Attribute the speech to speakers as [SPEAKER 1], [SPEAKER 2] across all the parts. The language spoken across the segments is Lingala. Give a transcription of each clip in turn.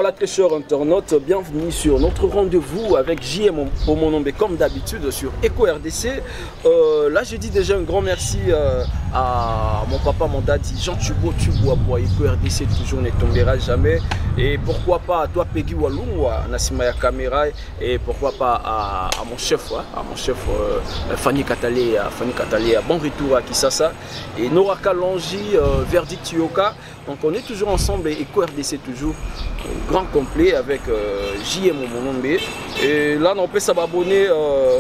[SPEAKER 1] voilà très chers internautes, bienvenue sur notre rendez-vous avec JM Omonombe comme d'habitude sur Eco RDC. Là je dis déjà un grand merci à mon papa, mon daddy, Jean Tubo Tubo, Eco RDC toujours ne tombera jamais. Et pourquoi pas à toi Peggy Walungwa, Nassimaya Caméra, et pourquoi pas à mon chef, Fanny Katalé, bon retour à Kisasa, et Nora Kalonji, Verdict Yoka. Donc on est toujours ensemble et Eco RDC toujours grand complet avec JM Omonombe. Et là on peut s'abonner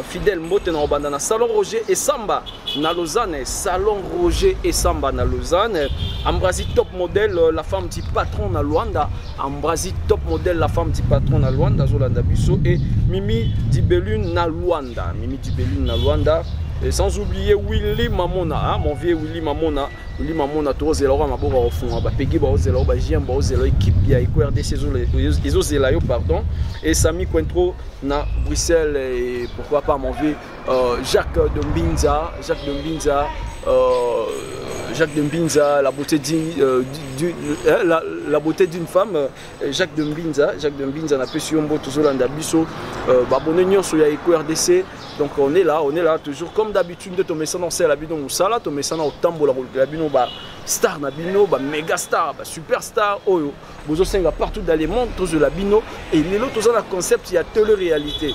[SPEAKER 1] fidèle mote na bandana Salon Roger et Samba na Lausanne, Salon Roger et Samba na Lausanne. Ambrasi top modèle la femme du patron na Luanda. Ambrasi top modèle la femme du patron na Luanda Zolanda Bisso et Mimi Dibelune na Luanda. Mimi Dibelune na Luanda. Et sans oublier Willy Mamona, hein, mon vieux Willy Mamona. Willy Mamona, tu as ma boba au fond, Peggy Baozelo, Jim Baozelo, équipe qui a EcoRDC, pardon. Et Samy Cointreau, na Bruxelles, et pourquoi pas mon vieux Jacques de Mbinza, Jacques de Mbinza, la beauté d'une femme, Jacques de Mbinza n'a pas su un beau toujours dans Dabiso, Babonnion sur EcoRDC. Donc on est là toujours comme d'habitude de tomber ça dans la bino Moussala, tomber ça au tambo la bino star na bino, méga star, superstar, oyo, bozo senga partout dans les mondes, tous la bino et les autres ont un concept il y a télé-réalité.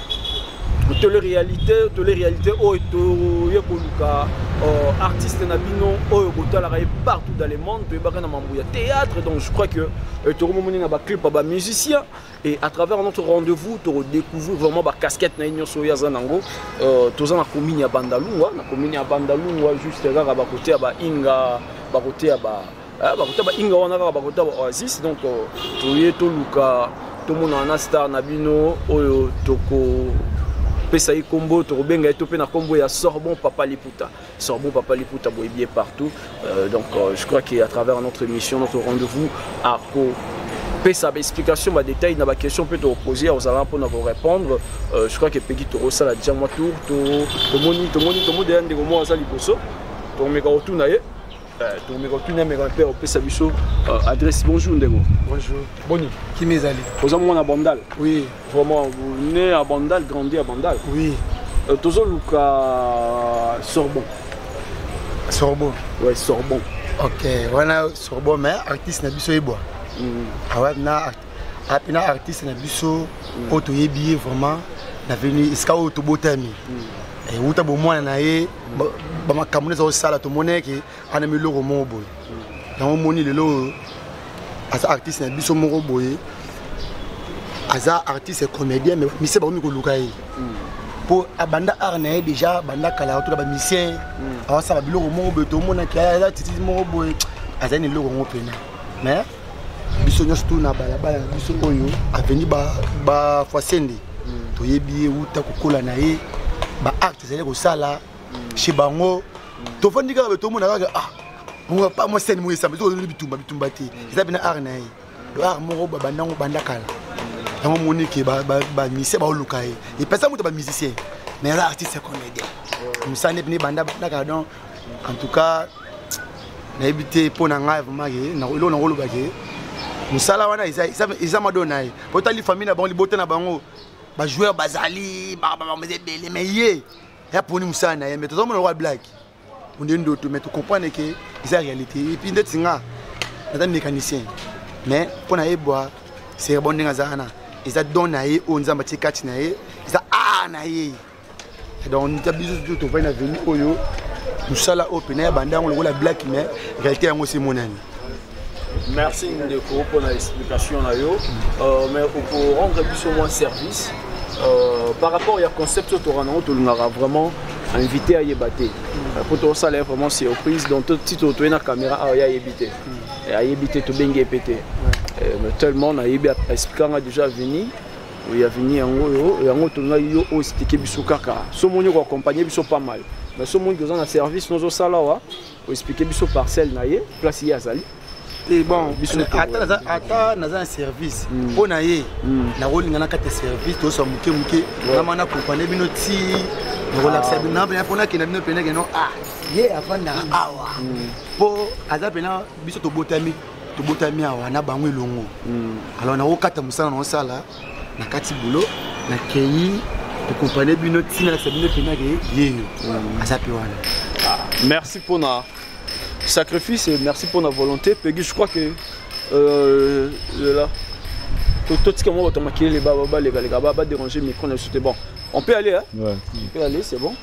[SPEAKER 1] Télé-réalité, oyo yekoluka artiste na bino oyo botala partout dans les mondes, to baka na mambuya théâtre. Donc je crois que to romoni na ba clip ba musicien et à travers notre rendez-vous tu redécouvrir vraiment ba casquette na inyo soya zanango to za na commune ya Bandalungwa, juste là ba côté ba inga ba côté ba inga wana ba côté ba Oasis. Donc to yeto luka to mona na star na bino oyo toko Pesaï Combo, Torobenga et Topé na Combo, il y a Sorbon Papa Liputa boybier partout. Donc je crois qu'à travers notre émission, notre rendez-vous, à sa explication, ma détail, dans ma question peut te reposer, aux allants pour nous répondre. Je crois que Peggy Toro, ça la déjà moi tour, Tomoni, de Gomo, Azali Bosso, Tomega Otunaye. Adresse bonjour Ndego.
[SPEAKER 2] Bonjour. Boni. Qui m'est allé?
[SPEAKER 1] Aux hommes à Bandal.
[SPEAKER 2] Oui.
[SPEAKER 1] Vraiment, vous né à Bandal, grandi à Bandal.
[SPEAKER 2] Oui.
[SPEAKER 1] Tozo Luka Sorbon.
[SPEAKER 2] Sorbon.
[SPEAKER 1] Ouais, Sorbon.
[SPEAKER 2] Ok. Voilà Sorbon, mais artiste na biso eboa. Ah ouais, na artiste na biso auto yebi vraiment na venu iska auto botami. Et où tu as besoin d'aller, tu as sala to monnaie qui a mis le roman boy. Dans mon moni le lot, as artiste na biso moro boy, as artiste comédien mais c'est pas nous que lukai. Pour abanda arnae déjà banda kala tout la musicien, alors ça va le roman boy to mona qui a là titi moro boy, as ni le roman pena. Mais biso nyos tout na bala biso oyo avenir ba foisende. To yebi où ta kokola na ye. Ba acte c'est que ça là chez bango to fandi ka be to mona ka on pas moi scène moi ça mais to bitumba ti ça bina arnaï do ar mo ba banango banda kala yango moni ke ba musicien ba lukai et personne mo ba musicien mais là artiste comédien musa ne bini banda ka donc en tout cas na ebité pour na ngai vraiment ke na lo na lo ba ke musala wana isa madona po tali famille na bango libote na bango ba joueur bazali ba belé mais yé ya poni musana mais tout le monde black on est d'autres mais tu comprends que c'est la réalité et puis ndeti nga na mécanicien mais pour na eboa c'est bon ndinga zana ils a donné on nzamba tikati na ye ça na ye donc on t'a besoin de tout va venir oyo musala open ya banda on la black mais réalité yango c'est mon ami.
[SPEAKER 1] Merci Ndeko pour l'explication. Mais pour rendre plus ou moins service, par rapport à concept Torano, tu nous as vraiment invité à Yébate. Pour ton salaire, vraiment surprise. Donc, tout petit auto, une caméra, il y a Yébité. Et à Yébité, tu bien pété. Mais tellement, on a expliqué déjà venu. Il y a venu en haut, et en haut, on a eu expliqué Bissokaka. Ce monde qui accompagné Bisso pas mal. Mais ce monde qui a un service, nous avons ça là, on expliqué Bisso parcelle, place Yazali.
[SPEAKER 2] Et bon, attends, dans un service. On a eu, na rôle dans un service, tout ça muke. Na mana compagnie binoti, relaxer bina, bien pour na qui na bino pena que non ah, yeah avant na awa. Pour azapena biso to botami. tobotami awa na bango elongo alors nakokata mosala na osala na kati boulot na kei tokompane bino ntina na sabino penake yeyo aza pe wana.
[SPEAKER 1] Merci pour na sacrifice et merci pour la volonté. Peggy, je crois que là, tout ce que moi on maquillé les babas, les gars, déranger mais qu'on a c'était bon. On peut aller, hein? Ouais. On peut aller, c'est bon.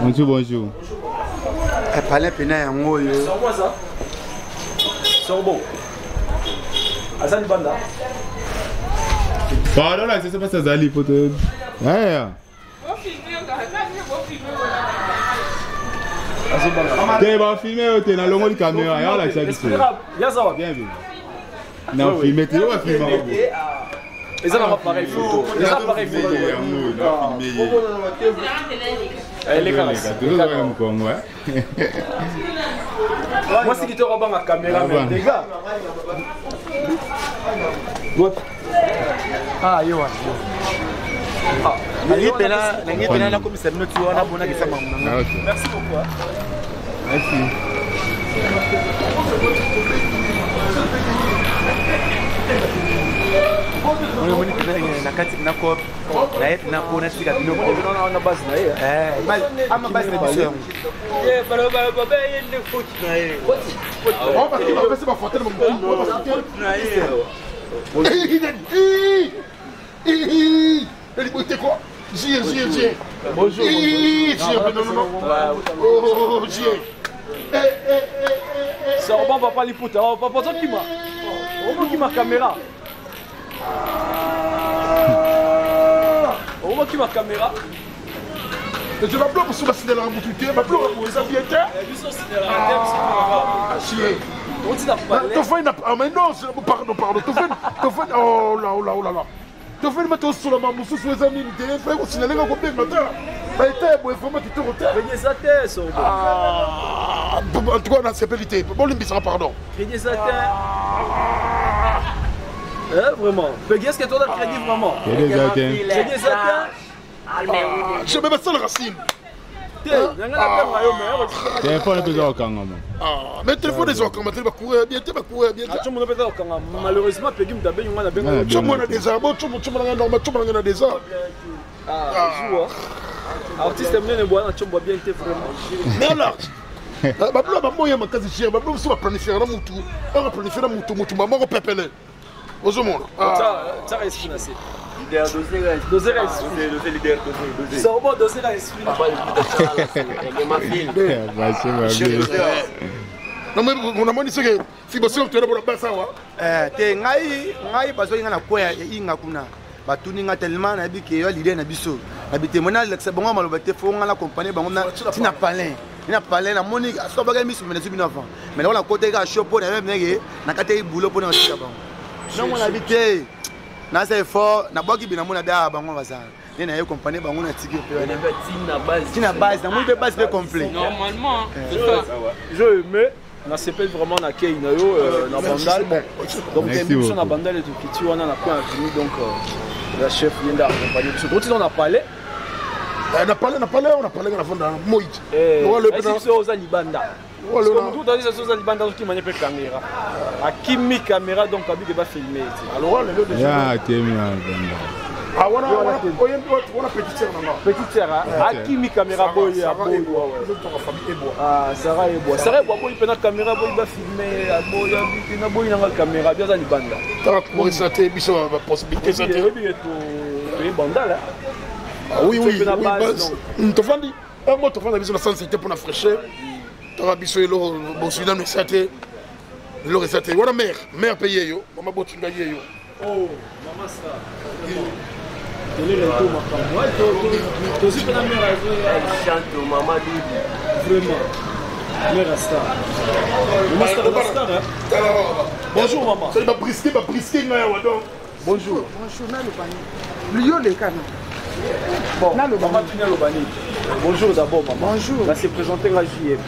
[SPEAKER 3] Bonjour, bonjour.
[SPEAKER 2] Palais Pena yango yo.
[SPEAKER 1] Sors-moi ça. Sors bon. Azali Banda.
[SPEAKER 3] Pardon là, c'est pas ça Zali pour te. Ouais. T'es bon filmer, t'es dans le monde de caméra, y'a la chaque chose.
[SPEAKER 1] Y'a ça va.
[SPEAKER 3] Bien vu. Non, filmer, t'es où à filmer?
[SPEAKER 1] Les gens n'ont pas pareil photo. Les gens pareil photo. Les gars, moi c'est qui te robe ma caméra, les gars.
[SPEAKER 2] Ah, yo. Merci
[SPEAKER 1] beaucoup.
[SPEAKER 3] Merci.
[SPEAKER 2] na kati na ko na yet na ko na sika bino ko na base na ye ama base na biso ye balo baba ye ne foot na ye on va que va passer ma photo mon on va na ye elle était quoi J. Bonjour. Oh, J.
[SPEAKER 1] C'est Robin papa Liputa. Papa toi qui m'a. Robin qui m'a caméra. Robin qui m'a caméra.
[SPEAKER 4] Je vais appeler pour se passer dans la boutique, je vais appeler pour les habiller. Ah, chier.
[SPEAKER 1] On dit pas.
[SPEAKER 4] Ah, mais non, pardon. Oh là. Tu fais le matin sur la maman, sur les amis, tu fais aussi les gars comme des matins. Mais tu es bon, vraiment, tu te retiens.
[SPEAKER 1] Créez sa tête, ça.
[SPEAKER 4] Ah, en tout cas, on a sécurité. Bon, l'imbissera, pardon.
[SPEAKER 1] Créez sa tête. Hein, vraiment. Peggy, est-ce que tu as crédit vraiment?
[SPEAKER 3] Créez sa tête.
[SPEAKER 1] Créez sa tête.
[SPEAKER 4] Je me mets ça le racine.
[SPEAKER 3] Téléphone est au Kanga.
[SPEAKER 4] Ah, mais téléphone est au Kanga, tu vas courir bien.
[SPEAKER 1] Malheureusement, Peggy m'a bien.
[SPEAKER 4] Tu m'as des arbres, tu m'as des arbres.
[SPEAKER 1] Ah, joue. Artiste aime bien boire, tu bois bien, t'es vraiment.
[SPEAKER 4] Mais là, maman, il y a ma case chère, maman, on va planifier un moutou. On va planifier un moutou, maman, on va pépeler. Aux hommes.
[SPEAKER 1] Ça reste financé. Dossier c'est au bon dossier là esprit
[SPEAKER 4] non mais on a moni que si bosse tu pour la ça wa
[SPEAKER 2] te ngai bazo inga na koya inga kuna batuni nga tellement na bi ke yo l'idée na biso na bitemona l'ex bongo maloba te fo nga la compagnie bango na tina palin na moni so baga misu mena su binafan mais là on a côté ga shop na même nege na kate boulot pour na tika bango non mon habité na c'est fort na boki bina mona da bango bazana ni na yo compagnie bango na tiki pe tina base na moni base complet
[SPEAKER 5] normalement
[SPEAKER 1] je aimais na CP vraiment na kei na yo na bandal donc l'émission na bandal et tout petit on a quoi fini donc la chef vient d'accompagner tout on a parlé
[SPEAKER 4] on a parlé na fond dans Moïse
[SPEAKER 1] le président aux Alibanda Tout dans les choses libanda qui m'a pas caméra. A kimi caméra donc abi que va filmer.
[SPEAKER 4] Alors le de
[SPEAKER 3] ya temi na
[SPEAKER 4] ah voilà on a petite sœur non
[SPEAKER 1] petite sœur a kimi caméra boy a boy ah Sarah Eboa Sarah Eboa boy pena caméra boy va filmer a boy na boy na caméra bien za libanda.
[SPEAKER 4] Ta ko ça te biso possibilité ça te
[SPEAKER 1] oui bandala.
[SPEAKER 4] Oui to fandi moi to fandi biso na sensibilité pour la fraîcheur. Ta biso lo bon Sudan mais ça te lo ça te wala mère payer yo mama botinga yo.
[SPEAKER 1] Oh maman ça. Tenez le tout ma femme. Moi tu aussi la mère elle chante maman dit vraiment. Mère Asta. Bonjour maman.
[SPEAKER 4] C'est ma brisquet na wa donc.
[SPEAKER 1] Bonjour.
[SPEAKER 5] Bonjour na le bani. Liyo le kana.
[SPEAKER 1] Bon, maman Tina Lobani. Bonjour d'abord maman.
[SPEAKER 5] Bonjour.
[SPEAKER 1] Là c'est présenté à JM.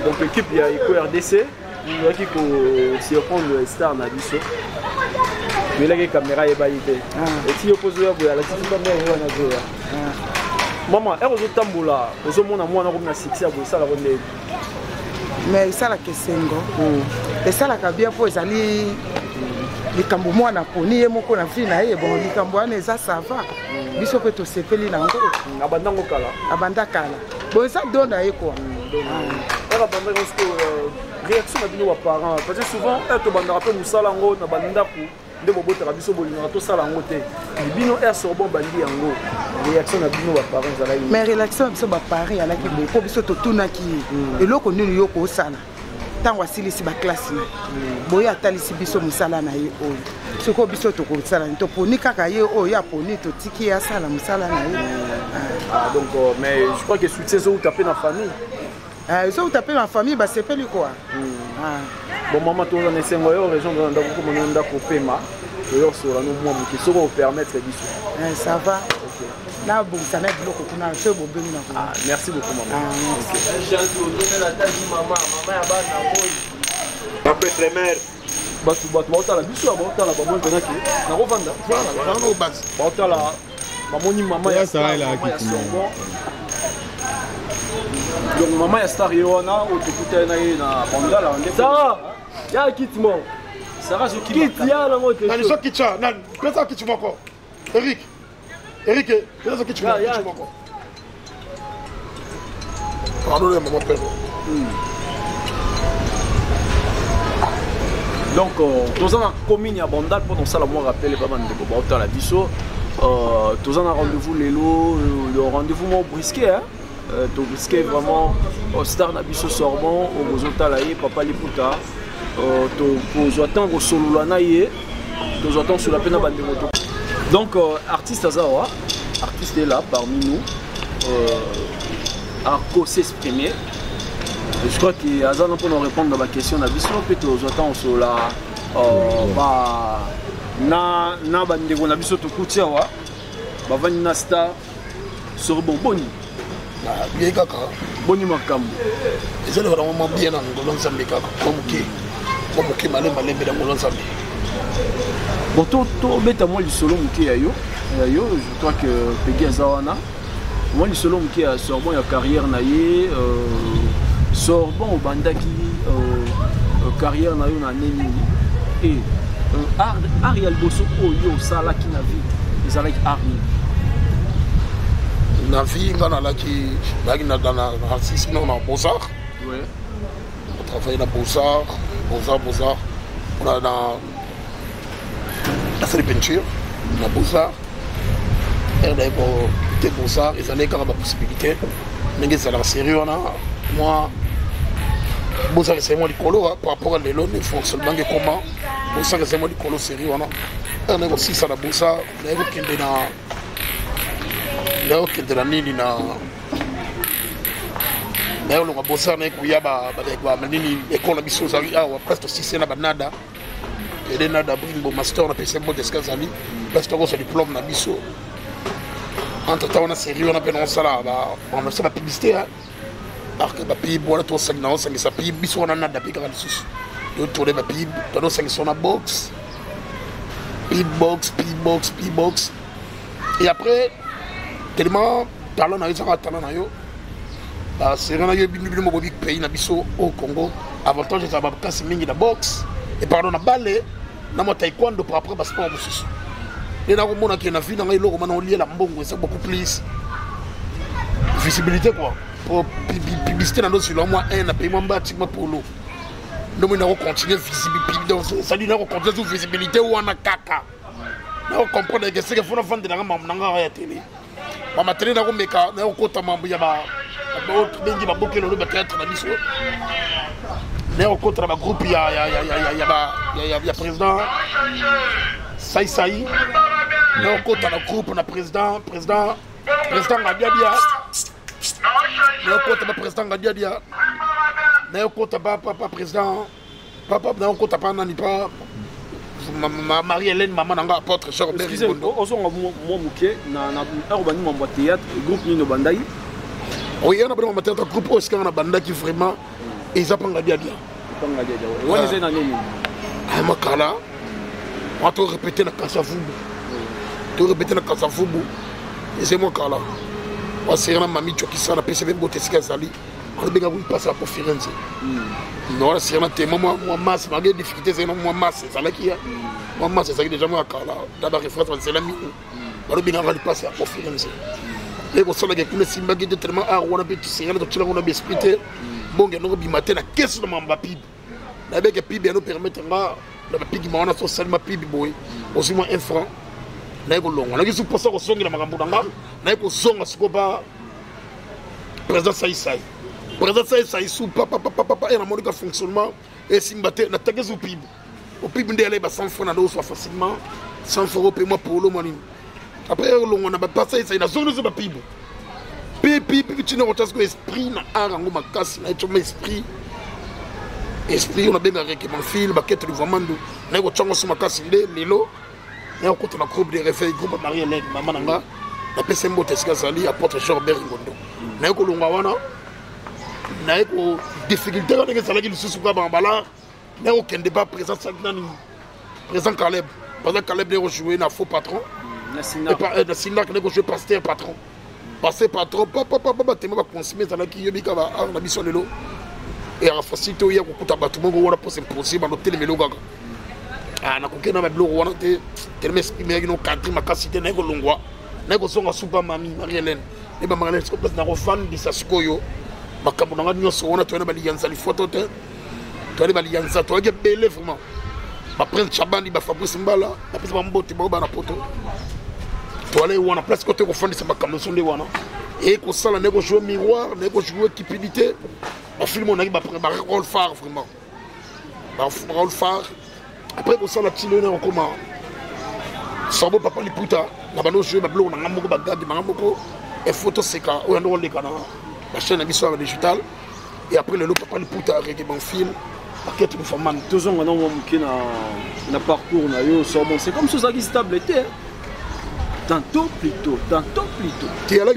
[SPEAKER 1] Donc l'équipe il y a RDC. Il y a qui se prendre le star na biso. Mais là, la caméra est validée. Et si vous posez la caméra, maman, elle est tamboula. Vous avez un succès à vous, ça la rendez.
[SPEAKER 5] Mais ça la question. Et ça la cabia pour les alliés. Les camboumouans na poni et mon con a fini naïe. Bon, les camboumouans ça va. Ils sont peut-être sepeli na encore.
[SPEAKER 1] Abandon kala.
[SPEAKER 5] Abandon kala. Bon, ça donne à quoi.
[SPEAKER 1] Elle a bandé parce que réaction à nos parents. Parce que souvent, elle te bandera peu moussalango na bandaku. De bobota biso bolina to sala ngote bino er so bon bandi yango réaction na bino ba parents zala
[SPEAKER 5] mais réaction biso ba parents ala ki bo biso to tuna ki eloko nini yo ko sala tango asilisi ba classe na boya atalisi biso musala na ye oyo soko biso to ko sala to poni kaka ye oyo ya poni to tiki ya sala musala na ye
[SPEAKER 1] donc mais je crois que succès zo taper na famille
[SPEAKER 5] zo taper na famille ba c'est pas lui quoi
[SPEAKER 1] bon maman to na sengo yo région de ndako ko mononda ko pema yo so la no mo ki so ko permettre biso
[SPEAKER 5] ça va OK na bon ça na biloko kuna so bo beni na ko
[SPEAKER 1] merci beaucoup maman
[SPEAKER 6] gentil on donne la tâche maman ya bana boy
[SPEAKER 4] papa très mère
[SPEAKER 1] batu ba la biso ba la ba mo tena ki na ko vanda
[SPEAKER 4] voilà no bas
[SPEAKER 1] ba la ba moni maman ya
[SPEAKER 3] ça là qui
[SPEAKER 1] donc maman ya star yona o tukuta na bandala
[SPEAKER 6] Sarah ya kitmo
[SPEAKER 1] Sarah zo
[SPEAKER 6] kit ya na moto
[SPEAKER 4] nani so kitcha nani pesa kitchu moko Eric pesa kitchu moko pardon le maman père
[SPEAKER 1] donc tous en commune ya bandal pour ça la moi rappeler pas bande ko ba la biso tous en rendez-vous le rendez-vous mo brisquet hein to brisquet vraiment au star na biso sorbon au bozota la ye papa liputa to pour attendre solo la na ye to attendre sur la peine bande moto donc artiste azawa artiste est là parmi nous Arco s'exprimer. Je crois qu'il y a un peu de répondre à la question de la question. Peut-être j'attends sur la na bande on a biso to kutia wa ba vanina star sur bon boni
[SPEAKER 4] bien kaka
[SPEAKER 1] boni makambo
[SPEAKER 4] c'est vraiment bien dans ngolon sambe kaka comme qui malé dans ngolon sambe
[SPEAKER 1] bon to beta moi le solo muke yo je crois que Peggy Azawana moi le solo muke a sur bon ya carrière na ye Sorbon au bandaki carrière na yo na neni et Ariel Bosso oyo sala ki na vie ezala ki arni
[SPEAKER 4] na vie ngana la ki na dans l'artiste non na Beaux-Arts
[SPEAKER 1] ouais
[SPEAKER 4] on travaille na Beaux-Arts on a dans la série peinture na Beaux-Arts et d'ailleurs te Beaux-Arts ils allaient quand même la possibilité mais c'est la série on a moi Beaux-Arts c'est moi du colo par rapport à l'élo il faut seulement que comment Beaux-Arts c'est moi du colo série on a aussi ça la Beaux-Arts d'ailleurs qui est dans leo kende na nini na leo longa bosa na kuya ba nini école biso za awa presque 6 na banada et de nada brimbo master na PC mode skazali presque ko sa diplôme na biso entre temps on a série on a peine on sala ba on a ça la publicité hein parce que ba pays bola to sang na on sang sa pays biso on a nada pika ka lisusu yo to le ba pays to no sang sona box et après tellement talent na yo talent na yo c'est un pays au Congo. Avantage, c'est que la boxe et pardon, la balle, la taekwondo pour après, parce que et là, on a une vie dans les lots, on lié la mbongo, c'est beaucoup plus visibilité quoi. Pour publicité dans notre sur moi, un paiement bâtiment pour l'eau. Nous on continue visibilité, ça dit on continue sur visibilité ou on a caca. On comprend que c'est qu'il faut vendre dans la télé. Ma télé n'a pas mis qu'à n'a aucun membre yaba. D'autres bengi ba bouquet le théâtre na biso. N'a aucun travail groupe il y a président Saï. N'a aucun travail groupe na président Gadiadia. N'a aucun travail président Gadiadia. N'a aucun travail papa président papa n'a aucun travail nani pas Marie-Hélène, maman n'a apôtre, cher Robert.
[SPEAKER 1] Excusez-moi, on a moi mouké, na urbanisme en théâtre, groupe Nino Bandai.
[SPEAKER 4] Oui, on a besoin de théâtre, groupe où est-ce qu'on a Bandai qui vraiment, ils apprennent la dia.
[SPEAKER 1] Où est-ce qu'on a dit?
[SPEAKER 4] Ah, ma kala, on a répété la Kassafoubou. Tu répété la Kassafoubou. Et c'est moi kala. On s'est rendu à Mamie qui s'en a PCB Botesca Zali. On a besoin de passer à Firenze. Non, c'est un thème. Moi, masse, malgré les difficultés, c'est moi, masse, c'est ça là qui est. Moi, masse, c'est ça qui est déjà moi, d'abord, c'est la mine. On a besoin de passer à Firenze. Les personnes qui ont été simbaguées tellement, on a pu tirer, on a pu expliquer. Bon, on a pu mater la caisse de mon bapib. La bec et pib, nous permettra, la pig, on a son seulement pib, boy, aussi moins un franc. On a vu ce poisson au son de la Marambouanga, on a vu son à ce combat. Président Saïsaï. Président Saïsaï, sous papa, et la monnaie fonctionnement, et si mbaté, n'a tagué au PIB. Au PIB, on a 100 francs, on a soit facilement 100 francs paiement pour l'eau. Après, on a passé ça, il a zone de PIB. PIB, tu n'as pas l'esprit, n'a pas ma casse, n'a pas l'esprit. Esprit, on a bien arrêté mon fil, ma quête de vraiment, n'a pas de ma casse, l'élo. N'a pas de groupe de référés, groupe Marie-Hélène, maman Nanga, n'a pas de Botesca Zali, apporte cher Beringondo. N'a pas de n'a pas difficulté avec ça qui nous souffre en bala n'a aucun débat présent présent Caleb pendant Caleb n'a joué na faux patron na Sinac n'a joué pasteur patron papa tellement va consommer ça là qui yobi ka ba na biso lelo et en facilité ya ko kuta batumo go wana pose impossible no telemelo gaga na ko kena ba blog wana te tellement exprimer no cadre ma capacité na ko longwa na ko songa super mami Marie-Hélène et ba Marie-Hélène ko place na ko fan di sasikoyo makambo nanga nyonso wana toyana baliyanza lifoto te toyana baliyanza toyake bele vraiment ba prince Chabani ba Fabrice Mbala na pesa mbote ba na poto toyale wana place côté ko fondisa makambo sonde wana et ko sala ne ko jouer miroir ne ko jouer cupidité ba film on a ba rôle phare vraiment ba rôle phare après ko sala tilone on comment sabo papa liputa na bano jouer ba blog na ngamoko ba gadi ngamoko et photo seka o ndo le kana la chaîne habituelle digitale et après le papa le puta avec mon film paquet de formats
[SPEAKER 1] tous on a na parcours na yo so bon c'est comme ça qui stable était tantôt plutôt théâtre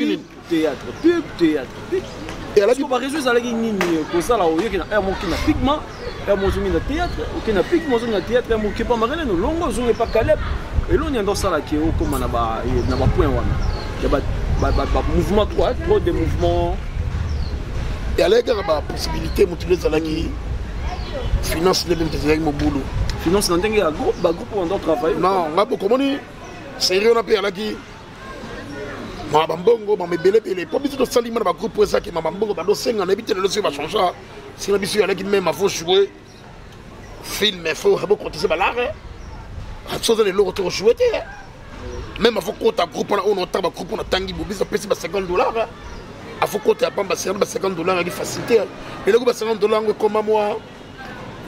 [SPEAKER 1] et là tu vas résoudre ça là qui ni pour ça là au lieu que na mon qui na pigment et mon zoom na théâtre ou qui na pigment na théâtre mon qui pas marrer no longo zoom pas Caleb et là on y a dans ça là qui est comme na ba point wana il y a mouvement trop de mouvements.
[SPEAKER 4] Et à l'égard de la possibilité de qui finance les mêmes avec mon boulot.
[SPEAKER 1] Finance dans un groupe où on doit travailler.
[SPEAKER 4] Non, on a beaucoup de sérieux on a payé à la qui. Ma bambongo, ma bébé, pas besoin de salir dans groupe pour ça qui ma bambongo, bah l'océan on habite le leçon va changer. Si la bisu à la qui même faut jouer film, il faut beaucoup cotiser balar. À chose de l'autre jouer. Même il faut qu'on groupe on a un groupe on a tangi boubis ça paye $50. Il faut que tu aies $50 avec facilité. Et là, $50 comme moi.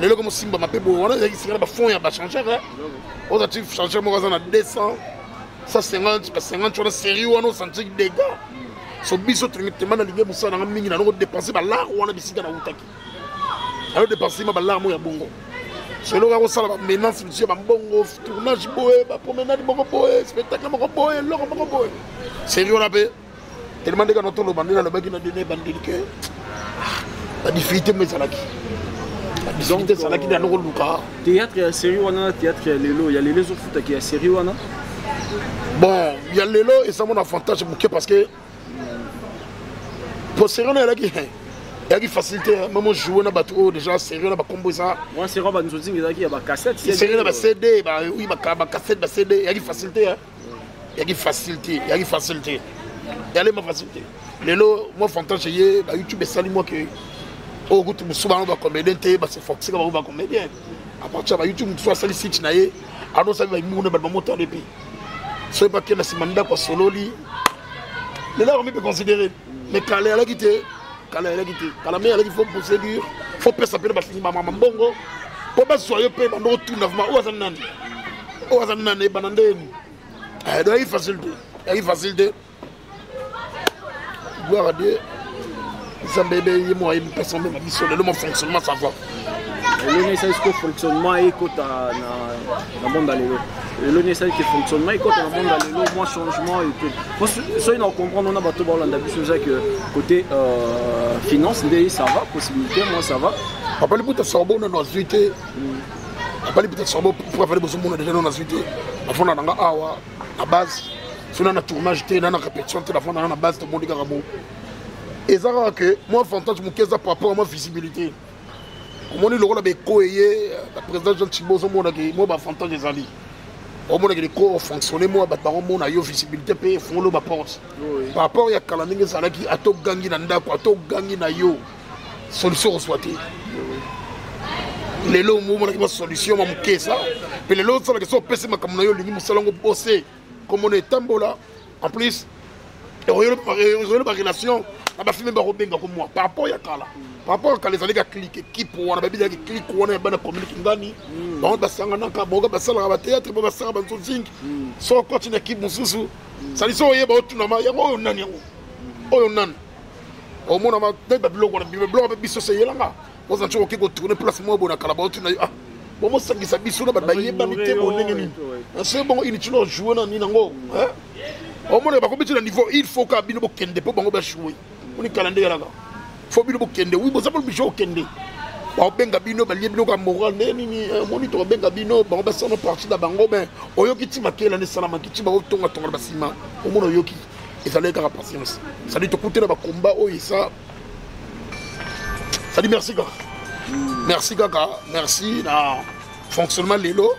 [SPEAKER 4] Les gens qui sont on a des fonds qui changer. On a changé mon à 200, 150, 50, on a sérieux, on a senti des dégâts. So biso tellement na lingue musa na mingi na no dépenser ba la on a décidé na utaki. Alors dépenser ma ba la mo ya bongo. Selo ga ko sala ba menace monsieur ba bongo tournage boé ba promenade mo ko boé spectacle mo ko boé lo mo ko boé. Sérieux on a payé. Tellement de gens qui ont donné le bac qui n'a donné que la difficulté mais ça là qui la difficulté ça là qui n'a pas de
[SPEAKER 1] théâtre sérieux on a théâtre Lelo il y a les autres foot qui est sérieux on a
[SPEAKER 4] bon il y a Lelo et ça mon avantage parce que Pour sérieux, il y a qui facilité. Maman joue na bateau déjà sérieux na ba combo ça.
[SPEAKER 1] Moi c'est Rob nous dit qu'il y a ba cassette.
[SPEAKER 4] Sérieux na ba CD, ba oui ba cassette ba CD, il y a qui facilité hein. Il y a qui facilité, il y a qui facilité. Il y a les ma facilité. Lelo moi fantastique ba YouTube sali moi que au goût de souvent ba comédien té ba c'est forcé ba comédien. À partir de YouTube soit sali site na ye, alors ça va mu na ba moteur depuis. C'est pas que la simanda ko solo li. Là on peut considérer mais quand elle a quitté quand il faut procédure, il faut passer par la maman bongo. Pour pas soyez payé pendant tout neufement. Où est-ce que il est facile. Gloire à Dieu. Ça bébé moi il personne m'a dit sur le fonctionnement ça va.
[SPEAKER 1] Le nécessaire fonctionnement est côté dans monde d'aller. Le nécessaire qui fonctionnement est côté dans monde d'aller. Moi changement et tout. Soit on comprend on a bateau dans l'ambition que côté finance ça va possibilité moi ça va.
[SPEAKER 4] Après le bout de Sorbo on a suité. Après le bout de Sorbo pour faire besoin on a déjà on a suité. À fond on a awa à base. Si on a tournage té na répétition té la fond on a na base de monde garabo. Et ça que moi fantasme mon caisse par rapport à ma visibilité. Comment le rôle avec Koye, le président Jean Thibault, moi, je fantasme des alliés. Au moins, les corps fonctionnent, moi, je suis visibilité, je suis la porte. Par rapport à Kalanding, ça qui a tout gagné dans le a tout gagné dans le solution reçoitée. Les lots, moi, je solution, je ça. Puis les lots, c'est la question, comme nous avons salon bossé, comme on est tambola. En plus, il y a une relation. Par rapport à Kala, par rapport à les alliés cliquent, qui pour on a bien cliqué, on a bien communiqué ngani, on va s'en aller quand on va s'en aller au théâtre, on va s'en aller au zing, soit quand une équipe mususu, ça dit ça y est, bah tu n'as pas, y a pas un nan, oh nan, au moins on a des blocs, on a des blocs avec biso c'est y là, on s'en trouve qui go tourner place moi bon à Kala, bah tu n'as ah, bon moi ça qui s'habille sur la bah y est banité bon n'engagé, c'est bon il est toujours joué dans n'inango, hein, au moins on va commettre le niveau, il faut qu'à bino kende pour bon jouer. On est calendrier là. Faut bien kende. Oui, bon ça peut bijo kende. Ba benga bino ba liebino ka moral ni monitor benga bino ba ba sono parti da bango ben oyoki ti makela ne salama ki ba tonga ba sima. O mono yoki. Et ça les ka patience. Ça dit te coûter ba combat o ça. Ça dit merci kaka. Merci kaka. Merci na fonctionnement lelo.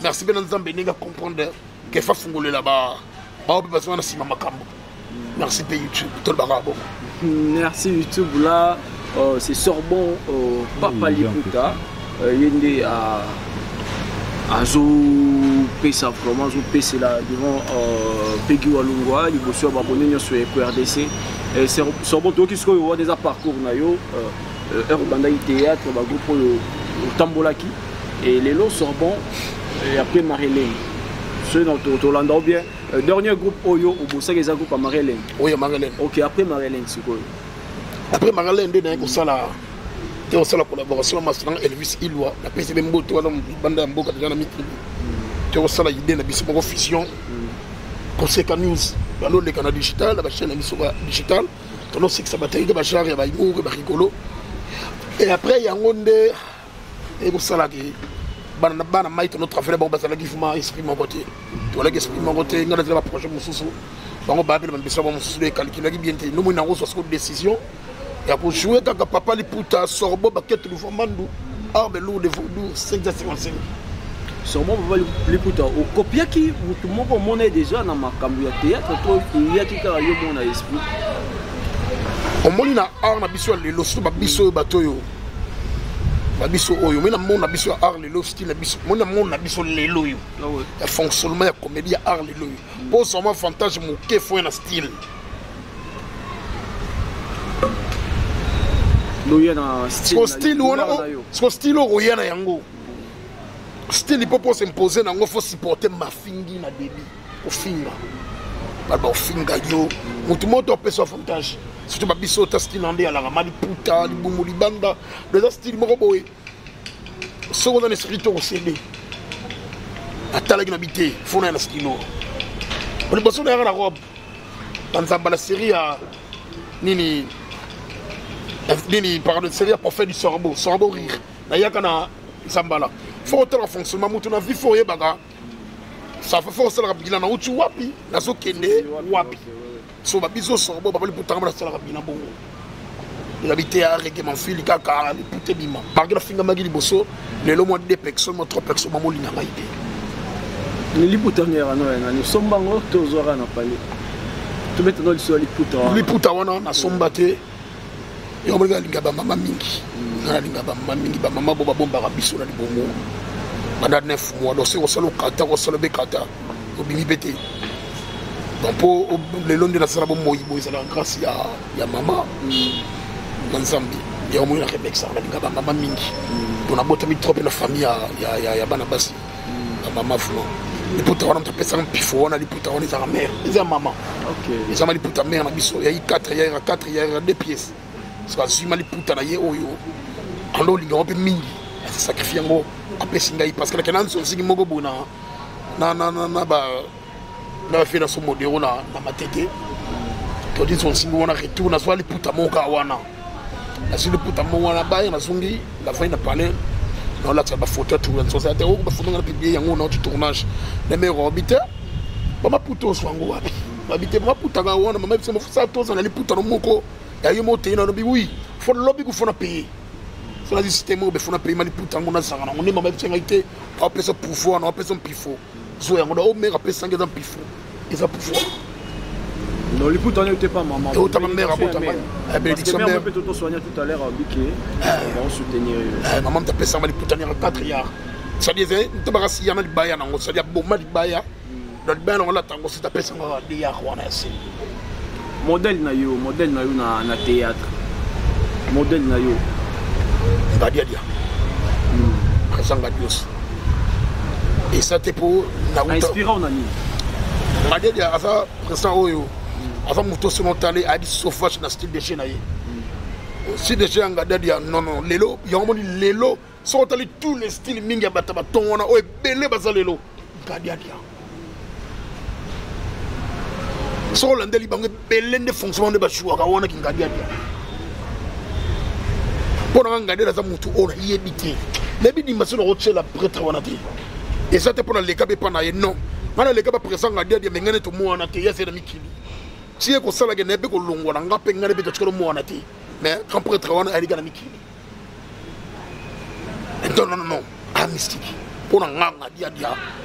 [SPEAKER 4] Merci ben nzambe ninga comprendre que fa fungole là-bas. Ba o besoin na sima makambo. Merci pays YouTube. Tout le barabo.
[SPEAKER 1] Merci YouTube là, c'est Sorbon Papa Liputa, yende à Zo Pesa vraiment Zo Pesa là devant Peggy Walungwa, il bosse sur abonné sur EQRDC. Et c'est Sorbon tout qui se voit déjà parcours na yo, Urbanda théâtre, ba groupe Tambolaki et les lots Sorbon et après Marie-Hélène. Ceux dans Tolanda ou bien dernier groupe Oyo au bossa les groupes à Marie-Hélène.
[SPEAKER 4] Oui, Marie-Hélène.
[SPEAKER 1] OK, après Marie-Hélène c'est quoi?
[SPEAKER 4] Après Marie-Hélène on ça la collaboration avec Elvis Ilwa, la PCB Mboto dans bande Mboka déjà na mitri. Tu ça la idée na biso mo fusion. Consequence news, dans le canal digital, la chaîne émission digital, ton aussi que ça bataille de bachar et ba imo ba rigolo. Et après il y a onde et pour ça là bana maïto notre affaire bon basala gifuma esprit mon côté to la esprit mon côté ngana la projet mususu bango babel man biso mususu de calculer bien té no mo na so ko décision ya pour jouer kaka Papa Liputa Sorbo baket lu fomandu arbe lu de voodoo 555
[SPEAKER 1] Sorbo Papa Liputa au copia qui tout le monde monnaie déjà dans makambu ya théâtre to il y a qui ka yo mona esprit
[SPEAKER 4] on moni na art na biso le losu ba biso batoyo biso oyo mais na mon biso art lelo style biso mon na biso lelo yo le fonctionnement ya comédie art lelo pour seulement fantasme mo ke fo na style
[SPEAKER 1] no ya na style
[SPEAKER 4] on so style o ya na yango style popo s'imposer na ngo faut supporter ma fingi na débit au finga ba finga yo mutu moto peso fantasme surtout ma biso ta style ndé ala Mali Puta libumu libanda des style moko boy so on a esprit au CD atala ki na bité fona na style on est besoin d'avoir la robe dans la série à nini par de série pour faire du Sorbo rire na yakana Zambala faut autant fonctionnement mutu na vie faut yebaga ça fait force la bila na uchu wapi na so kende wapi so ba biso Sorbo ba Liputa na sala rabina bongo l'habité à Régé, mon fils, il a écouté Bima. Malgré la finga Magui Bosso, les lois de 2 personnes, 3 personnes, maman Lina Maïté.
[SPEAKER 1] Les Lipoutanières, nous sommes en Tozora, n'a pas eu. Tu mets dans le sol,
[SPEAKER 4] les Poutawana, na Sombate, et on regarde Maman Mingi. Maman Boba Bomba Rabisso, la Libomo. Pendant 9 mois, donc c'est au salon Kata, au salon Bekata, au Bimi Bété. Donc pour les longs de la Sarabo Moïbo, ils ont grâce à maman. Dans Zambie, il y a au moins un Québec, ça, on a maman Mingi. On a beau trop de la famille à Banabasi, à maman Fouan. Les putas, on a fait un pifo, on a les putas, on est à la mère, ils ont maman. Ils ont les putas mère, il y a 4, il y a 2 pièces. Parce que si les putas, il y a Oyo. Alors, il y a un peu Mingi, c'est sacrifié en gros. Parce que la canne sont si mogo bona na fait dans son modèle on a ma tête que dit son singo on a retourné soit les puta moka wana la sur le puta mo wana ba na zungi la fin na parler non là ça va photo tout dans société on va photo na publier yango na tournage les meilleurs habitants ba ma puto swango wapi habiter ma puta ga wana mama bisa mo ça tous na les puta no moko ya yo moté na bi oui faut lobby ko faut na payer. Sur le système, il faut payer les putains. On a ça. On est même été on appelle ça pouvoir, on appelle ça pifo. On a au moins appelé ça pifo. Et ça pouvoir.
[SPEAKER 1] Non, les putains n'étaient pas maman.
[SPEAKER 4] Et ta mère a beau ta mère.
[SPEAKER 1] Bénédiction mère. On peut tout soigner tout à l'heure à Biquet. On va soutenir.
[SPEAKER 4] Maman t'a appelé ça les putains à 4 years. Ça dit tu vas si y en a des baya non, ça dit bon mal baya. Dans le bain on l'attend, c'est appelé ça des years on a assez.
[SPEAKER 1] Modèle na théâtre. Modèle na yo.
[SPEAKER 4] Badia présent Gadios et ça t'es pour
[SPEAKER 1] inspirant nani
[SPEAKER 4] Badia ça présent oyo avant muto sonotale a dit sauvage na style de chenaye si déjà Gadia non lelo yomoni lelo sonotale tous les styles mingi bataba tongona o belé bazalelo Gadia so landeli bango belé de fonctionnement de bachua ka wana ki Gadia pour nous regarder dans un moutou on y habité mais bien dimanche on retient la prêtre on a dit et ça te pour les cas pas non mana les cas présent ngadia dia mengane to mo na te yase na mikili si ko sala ge nebe ko longo na ngape ngane be to chiko mo na te mais quand prêtre on a dit na mikili non à mystique pour nganga dia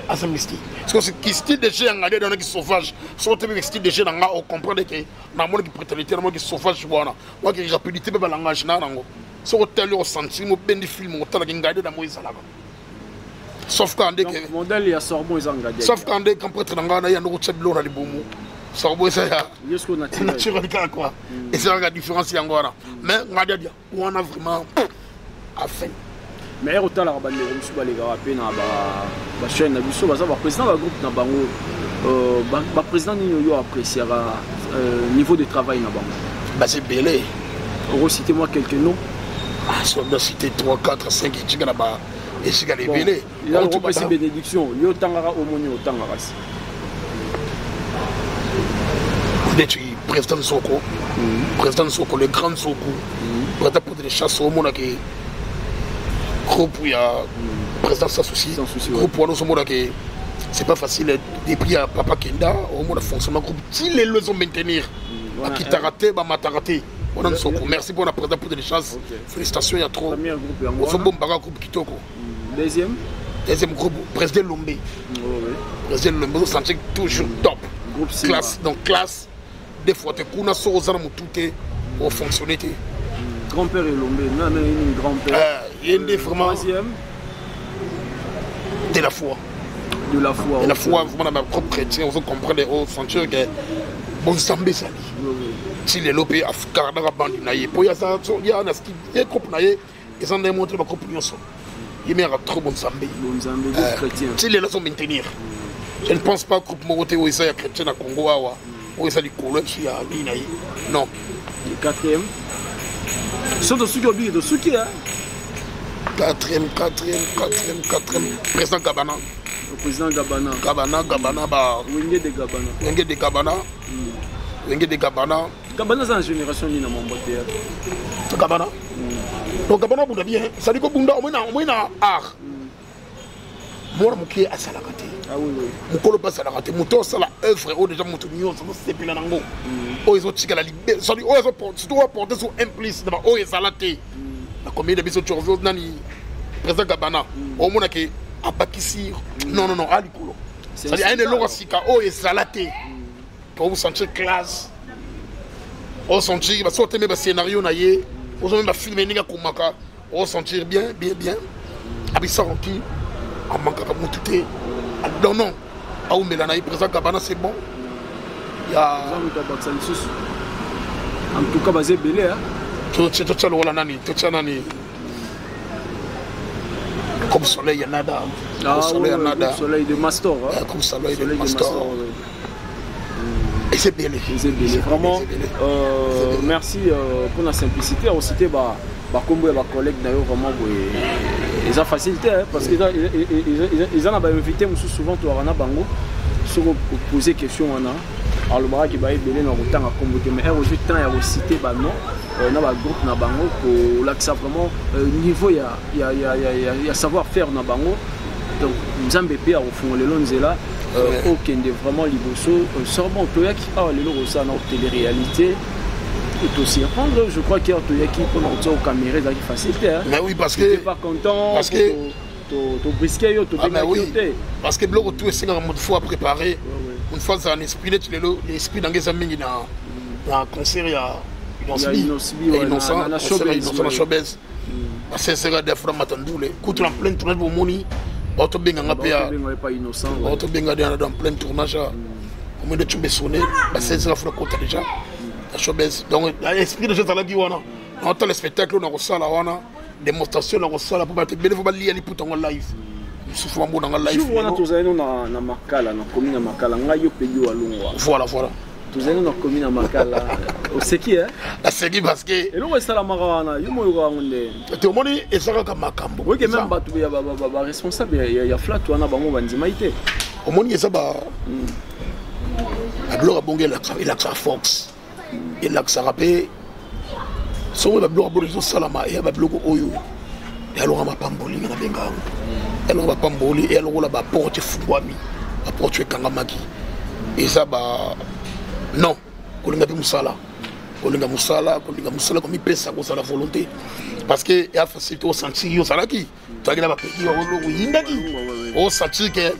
[SPEAKER 4] à ce mystique parce que qui style de jeu ngadia dans qui sauvage sont te style de jeu nga on comprendre que na mo qui prétérité na mo qui sauvage bona moi qui rapidité be langage na nango. Si on t'a senti, on a des films, on t'a regardé dans Moïse là-bas. Sauf quand on est.
[SPEAKER 1] Modèle, il y a Sorbonne, ils ont gardé.
[SPEAKER 4] Sauf quand on est, quand prêtre dans il y a un autre chef de l'eau dans les boumous. Sorbonne, c'est ça. Naturel, quoi. Et c'est la différence, il y a encore. Mais on a dit, on a vraiment affaire.
[SPEAKER 1] Mais au tal, on a les gars, la chaîne, le président du groupe Nabango, le président Nino appréciera le niveau de travail Nabango.
[SPEAKER 4] C'est belé.
[SPEAKER 1] Citez-moi quelques noms.
[SPEAKER 4] Si on doit citer 3, 4, 5, et là-bas, et c'est les belé.
[SPEAKER 1] Il a le bénédiction. Il y a Tangara au Moni au Tangaras.
[SPEAKER 4] Président Soko, le grand Soko, président pour des chasses au monde qui groupe où il y a président sans souci, groupe où nous c'est pas facile depuis à Papa Kenda au monde de fonctionnement groupe si les leçons maintenir à qui t'a raté bah m'a raté. Merci pour la présidente pour des chances. Félicitations, il y a trop. On fait bon bagarre groupe Kitoko.
[SPEAKER 1] Deuxième
[SPEAKER 4] groupe, président Lombe. Président Lombe, vous sentez toujours top. Classe, donc classe. Des fois, tu as sur aux armes tout est pour fonctionner.
[SPEAKER 1] Grand-père et Lombe, non, mais une grand-père.
[SPEAKER 4] Il y a une vraiment.
[SPEAKER 1] Troisième.
[SPEAKER 4] De la foi.
[SPEAKER 1] De la foi.
[SPEAKER 4] De la foi, vraiment, dans ma propre chrétien, on comprend les hauts sentir que bon sambé ça. Si les lopés à Karnara Bandi naïe, pour y a ça, il y a un aski, il y a un groupe naïe, ils ont démontré ma compagnie. Il y a un trop bon sambé.
[SPEAKER 1] Bon sambé, chrétien.
[SPEAKER 4] Si les leçons maintenir. Je ne pense pas que le groupe Moroté où il y a chrétien à Congo, où il y a des colons qui a naïe. Non.
[SPEAKER 1] Le quatrième. Sont de Souki Obi, de Souki, hein.
[SPEAKER 4] Quatrième. Président Gabana.
[SPEAKER 1] Le président Gabana.
[SPEAKER 4] Gabana, bah.
[SPEAKER 1] Wenge de Gabana.
[SPEAKER 4] Wenge de Gabana.
[SPEAKER 1] Gabana, c'est une génération qui n'a pas de théâtre.
[SPEAKER 4] Gabana. Donc Gabana, vous bien. Ça dit que Bunda, on a art. mwana mokie asalaka te mokolo mpe asalaka te moto osala œuvre oyo déjà moto nyonso azosepela nango oyo ezotikala libe oyo surtout oaporte sur implice na baoyo ezala te na combien de biso tyorzo nani président Gabana omonake abakisi non a likolo c'est-à-dire ayene eloko sika oyo ezala te pour vous sentir classe on sentir parce que même scénario na ye on même film ninga komaka on sentir bien abisa rempli en manque comme tout est non a umela na président Gabana c'est bon il y a
[SPEAKER 1] en tout cas basé belé hein
[SPEAKER 4] tout le rôle nani comme soleil ya nada
[SPEAKER 1] soleil de Mastor
[SPEAKER 4] comme soleil de Mastor. Et c'est bien.
[SPEAKER 1] Vraiment, merci pour la simplicité. On citait comme les collègues d'ailleurs vraiment ils ont facilité parce qu'ils ont invité souvent tu as bango sur poser question alors le bras qui va être belé dans le temps à combattre mais aujourd'hui temps il y a cité non on a un groupe na bango pour l'accès vraiment niveau il y a savoir faire na bango donc nous avons bien au fond les longs là aucun de vraiment liboso seulement toyaki ah les logos ça dans télé-réalité et aussi prendre je crois qu'il y a toyaki pour notre aux caméras dans facilité
[SPEAKER 4] mais oui parce que
[SPEAKER 1] pas content
[SPEAKER 4] parce que
[SPEAKER 1] to brisquer yo to
[SPEAKER 4] parce que bloc tout c'est une fois préparé une fois ça un esprit l'esprit dans les amis dans concert il y a innocent showbiz c'est ça des fois matandoule coûte en plein tournage pour moni auto benganga pia
[SPEAKER 1] pas innocent
[SPEAKER 4] auto benga dans plein tournage au moins de tu besonner c'est ça faut compter déjà la showbiz donc l'esprit de jeu ça la dit wana on le spectacle on a ça la wana démonstration on a ça la pour battre bien faut pas lier les pour en live souvent bon dans live
[SPEAKER 1] on a tous na makala na commune makala ngayo pays walungwa
[SPEAKER 4] voilà
[SPEAKER 1] tous allons na commune makala au seki
[SPEAKER 4] la seki parce que
[SPEAKER 1] et l'on est la marana yo moyo ngonde
[SPEAKER 4] te omoni ezaka ka makambo
[SPEAKER 1] oui que même batu ya ba responsable ya flat wana bango bandima ite
[SPEAKER 4] omoni eza ba ablo abongela il a Fox il a rapé so ba blo abolo salama ya ba blo oyo ya lo ma pamboli na benga ya lo ba pamboli ya lo la ba porte fungwami ba porte kangamaki eza ba non kolinga musala comme il pèse ça la volonté parce que il a facilité au sentir yo salaki tu as ba petit au yindaki au sentir que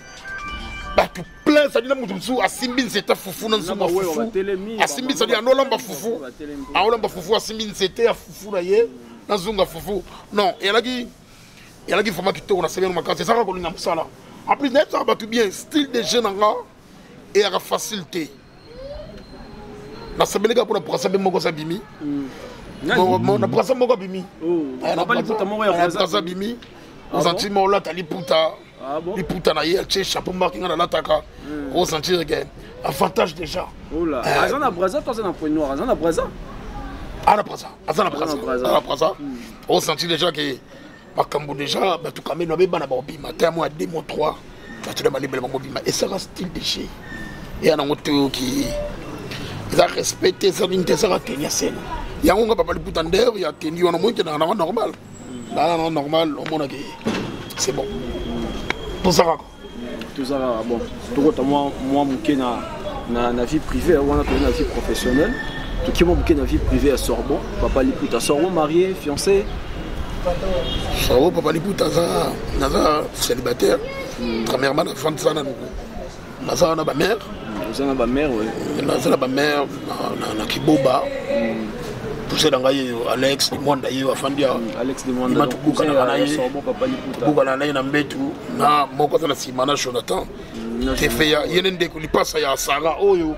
[SPEAKER 4] ba tout plein ça dit na mutu asimbi c'était fufu na nzuma fufu asimbi ça dit anolomba fufu asimbi c'était fufu na ye na zunga fufu non et il a qui format qui tourne na semaine makase ça kolinga musala en plus net ça va tout bien style de jeune nga et à facilité na sabeleka pour procès moko sa bimi na procès moko bimi
[SPEAKER 1] na pas liputa moko ya
[SPEAKER 4] procès bimi on sentit mo la taliputa liputa na ye che chapeau marqué na la taka on sentir que avantage déjà
[SPEAKER 1] oh là azana braza toi na point noir azana braza
[SPEAKER 4] on sentit déjà que makambo déjà ba tout kamé no beba na ba bima tamo à 2 mois 3 ba tu dama libela bango bima et ça reste style de chez et ana moto qui ils ont respecté ça l'unité ça a tenu scène il y a un gars pas le putain d'air il y a tenu on a moins que dans normal là normal on a c'est bon tout ça
[SPEAKER 1] bon tout moi mouké na vie privée on a na vie professionnelle tout qui mouké na vie privée à Sorbonne papa Liputa Sorbonne marié fiancé
[SPEAKER 4] Sorbonne papa Liputa ça naza célibataire premièrement la femme ça na ba mère
[SPEAKER 1] na ba mère ouais
[SPEAKER 4] na ba mère na kiboba tout ça dans Alex Dimonda yo afandia
[SPEAKER 1] Alex Dimonda
[SPEAKER 4] matubuka na ye
[SPEAKER 1] papa Liputa
[SPEAKER 4] buka na ye na mbetu na moko na simana Jonathan te fait ya yenende ko lipasa ya Sara oyo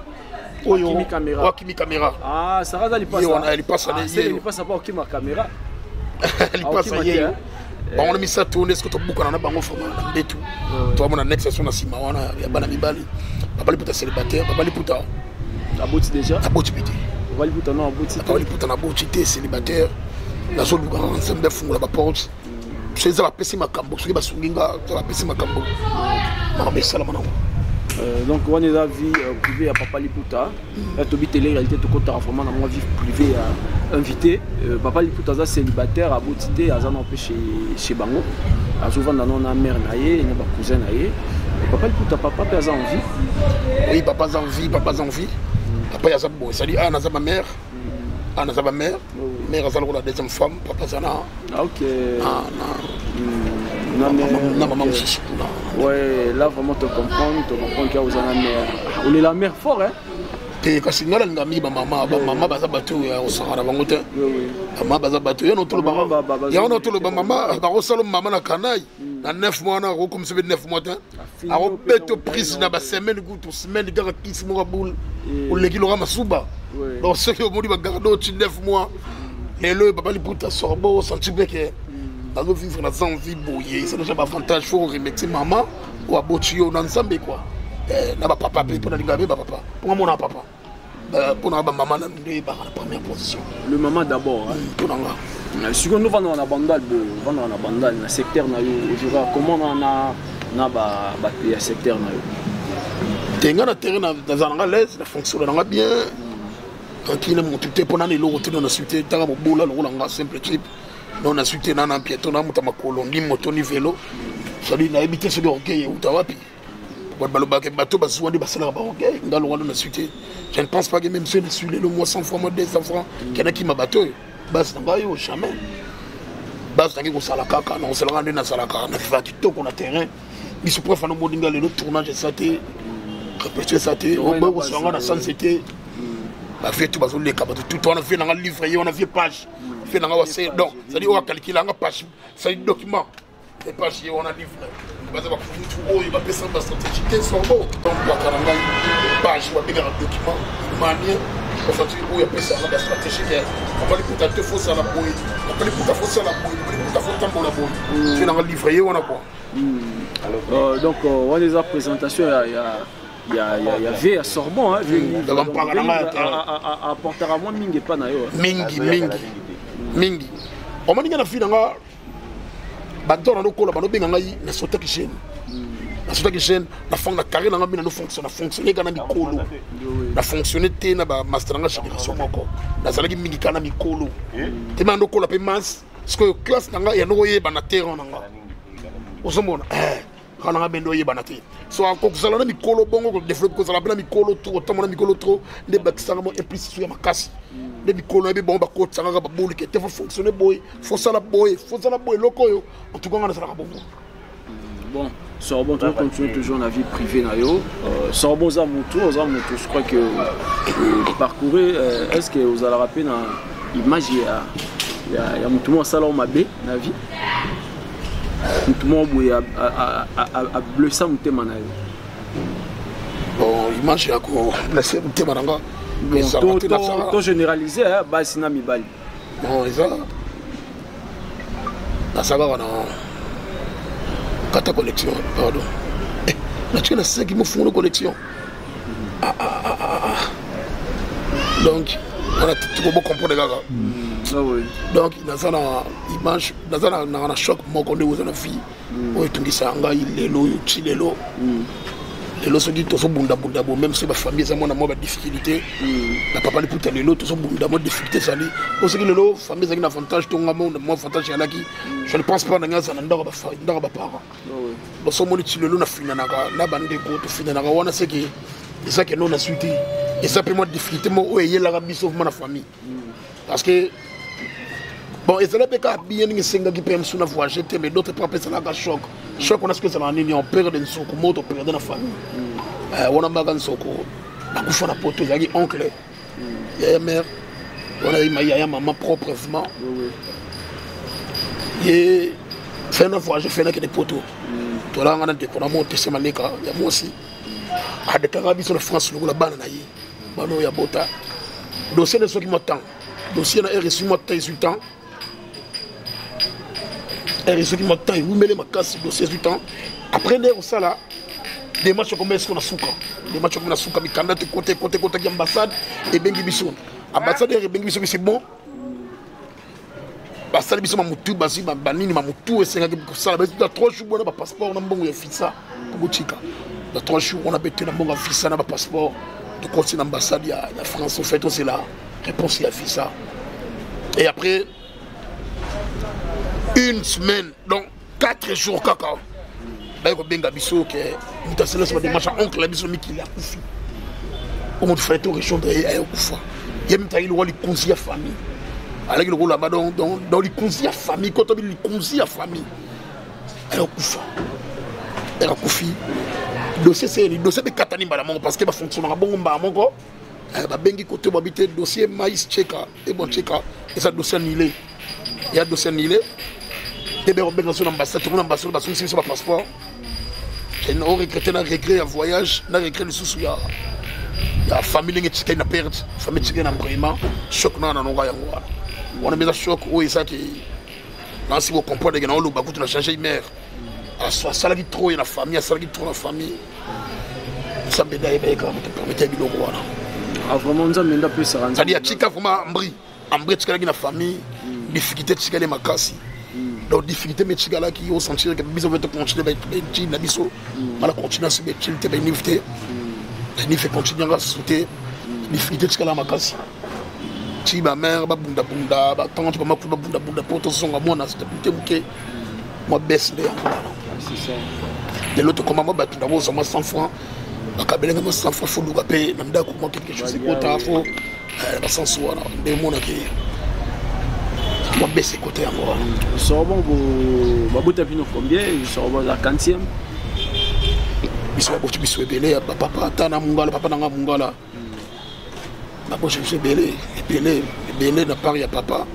[SPEAKER 4] Kimi caméra
[SPEAKER 1] ah Sara za lipasa
[SPEAKER 4] yo na lipasa
[SPEAKER 1] ye lipasa pas Kimi caméra
[SPEAKER 4] lipasa ye on a mis ça tourner ce que tu boucles na bango format mbetu to mona next station na sima wana ya bana mibali papa Liputa célibataire papa Liputa
[SPEAKER 1] aboti déjà
[SPEAKER 4] aboti bité
[SPEAKER 1] papa Liputa non aboti
[SPEAKER 4] papa Liputa na aboti célibataire na so luka ensemble fungula ba porte c'est ça la pesi makambo soki basunginga ça la pesi makambo ma mesala mana
[SPEAKER 1] Donc on est la vie privée à Papa Liputa. Tobi télé réalité tout compte vraiment dans moi vie privée invité. Papa Liputa est célibataire à Botité à Zanon chez Bango. À souvent dans nos mère naïe, nos cousins naïe. Papa Liputa papa a envie.
[SPEAKER 4] Oui, papa a envie, papa a envie. Papa a bon, ça dit ah na ma mère. Ah na ma mère. Mère a la deuxième femme, papa a
[SPEAKER 1] ah OK.
[SPEAKER 4] Ah
[SPEAKER 1] non mais
[SPEAKER 4] maman aussi.
[SPEAKER 1] Ouais, là vraiment tu comprends qu'il y a aux mère. On est la mère fort hein.
[SPEAKER 4] Et quand c'est nga ngami ba maman baza bato ya osara bango te.
[SPEAKER 1] Oui.
[SPEAKER 4] Maman baza bato ya no to le ba. Ya no to le ba maman ba osalo maman na kanai. Na 9 mois na ko comme ça 9 mois ta. A ko beto prise na ba semaine goût semaine ga kisi mo boule. O leki lo masuba. Donc ce que modi ba gardo 9 mois. Et le papa Liputa sorbo senti que dans vivre dans envie bouillé, ça n'a pas avantage faut remettre maman ou abotio dans ensemble quoi. Na papa pour na lingabe papa. Pour moi na papa. Pour na maman na ndé ba la première position.
[SPEAKER 1] Le maman d'abord hein.
[SPEAKER 4] Pour nga.
[SPEAKER 1] Si on nous va dans la bandale, na secteur na yo, comment on a na ba secteur na yo.
[SPEAKER 4] Tenga na terrain dans un l'aise, la fonction na bien. Tranquille mon tout pour na le retour na suite tanga bola lo nga simple type. Non na suite na na piéton na muta makolo ni moto ni vélo. Ça dit na habiter sur orgueil ou tawapi. Bateau basouandi basala ba orgueil ngalo wana na suite. Je ne pense pas que même si je le mois 100 francs, 200 francs, qu'il y en a qui m'a battu. Bas n'a yo jamais. Bas n'a qui sala kaka, non, c'est le rendre dans sala kaka, na fa tito qu'on a terrain. Il se préfère no modinga le tournage ça té. Répéter ça té, on va se rendre dans c'était. Ba fait tout bazo le kaba tout on a fait dans livre, on a fait page. Fait dans c'est donc, ça dit on va calculer en page. Ça dit document. Les pages on a livre. Baza ba kutu o il va passer ba stratégie qui sont beau. Donc la karanga page ou bien un document manière parce que où il y a passer la stratégie qui on va les contacter faut ça la boy. On va les contacter faut ça la boy. On va les contacter faut la boy. C'est dans le livre on a quoi.
[SPEAKER 1] Alors donc on les a présentation il y a V à Sorbonne hein, apportera moins mingi pas na yo.
[SPEAKER 4] Mingi. On m'a dit na fi nga bato na lokola bano benga ngai na sota ki chaîne. Na sota ki chaîne na fang na carré na ngai na fonctionner kana mikolo. Na fonctionner te na ba master nga génération moko. Na zalaki mingi kana mikolo. Te ma lokola pe mas parce que classe na nga ya no yeba na terrain na nga. Osomona kana nga bendo yeba na te. So encore zala na mikolo bongo ko développer ko zala na mikolo trop to na mikolo trop ne bakisanga mo implicite ya makasi. Les micros et bon bako tsanga ba boli qui était fonctionner boy faut ça la boy loko yo en tout cas on a ça la bon
[SPEAKER 1] bon Sorbonne continue toujours la vie privée na yo Sorbonne za mutu je crois que parcourir est-ce que vous allez rappeler na image ya mutu mo sala o mabe na vie mutu mo boy a blessé mutema na yo
[SPEAKER 4] bon image ya ko blessé mutema nanga
[SPEAKER 1] to généralisé hein basi na mibali
[SPEAKER 4] non ça la saga wana kata collection pardon la tu as ça qui me font une collection donc on a tout beau comprendre gars
[SPEAKER 1] ah oui
[SPEAKER 4] donc dans ça image dans ça na choc mon connait aux na fille o tungisa nga ilelo chilelo les soki tozo bunda bo même si ma famille ça mon amour ba difficulté la papa li puta lelo tozo bunda mo difficulté sali parce que lelo famille ça qui na avantage to ngamo mo avantage ya laki je ne pense pas nga ça ndaka ba parents donc so mo li lelo na fina na bande ko to fina na wana c'est que ça que non na suite et ça peut moi difficulté mo o yela ga biso na famille parce que bon et ça n'est pas bien ni singa qui peut me suna voyager mais d'autres pas ça la choc on a ce que ça en ligne on perd une soko moto perd na famille on a magan soko na kufa na poto yaki oncle ya mère on a ya maman proprement et fait na voyage fait na que des poteaux to la ngana de ko na monter c'est maleka ya moi aussi a de karabi sur la France le la bana na yi bano ya bota dossier de ceux qui m'attend dossier na RSU m'attend 18 ans et ceux qui m'attendent, ils me les cassent de 18 ans. Après, ça là, des matchs comme est-ce qu'on a souka. Des matchs comme on a souka, mais quand tu côté ambassade et Bengi Bisson. Ambassade et Bengi Bisson, c'est bon. Ambassade Bisson, Mamoutou, Basi, Banini, Mamoutou, et c'est ça. Il y a 3 jours, on a un passeport, on a un bon, il y a ça. Pour Bouchika. Dans 3 jours, on a bêté dans mon visa, dans mon passeport. De continuer l'ambassade, il y a la France. En fait, c'est la réponse, il y a visa. Et après, 1 semaine, donc 4 jours, caca. Là, il y a bien Gabisso qui est. Nous avons fait des matchs à oncle, la biso, mais qui l'a couffi. Au monde fait une région de Koufa. Il y a même temps, il y a les conseillers à famille. Avec le rôle là-bas, dans les conseillers à famille, quand on dit les conseillers à famille, elle a Koufa. Elle a Koufi. Le dossier, c'est le dossier de Katani Balamon, parce qu'il va fonctionner à bon moment. Il va bien côté habiter le dossier maïs tcheka, et bon tcheka, et ça dossier annulé. Il y a un dossier annulé. Et bien, on va dans l'ambassade, tout le monde l'ambassade, parce que c'est sur le passeport. Et on regretté un regret, un voyage, on a regretté le sous. Il y a la famille qui a perdu, la famille qui a perdu, choc, on a mis un choc, oui, ça qui. Là, si vous comprenez, on a changé de mère. Ça a trop dans la famille, ça a trop dans la famille. Ça me dit que je permettre de le voir.
[SPEAKER 1] Ah, vraiment, ça me dit ça.
[SPEAKER 4] C'est-à-dire que vraiment Ambri, tu as la famille, difficulté, tu as ma casse. Donc, difficulté, mais tu as qui ont senti que tu as continuer à continuer à continuer à se mettre, tu as continuer à sauter. Difficulté, tu as ma casse. Tu as ma mère, ma bunda, tant tu as ma bunda, pour te sonner à moi, moi, baisse les.
[SPEAKER 1] C'est ça.
[SPEAKER 4] De l'autre, comment moi, tu as 100 francs. Je suis 100 francs, il faut nous payer. Je suis quelque chose de côté. Il faut. Je suis 100 francs. Je vais baisser côté.
[SPEAKER 1] Je suis bon pour combien? Je suis bon à la 40e.
[SPEAKER 4] Je suis belé. Papa, Tana Mungala, papa Nanga Mungala. Je suis belé. Belé n'a pas rien papa.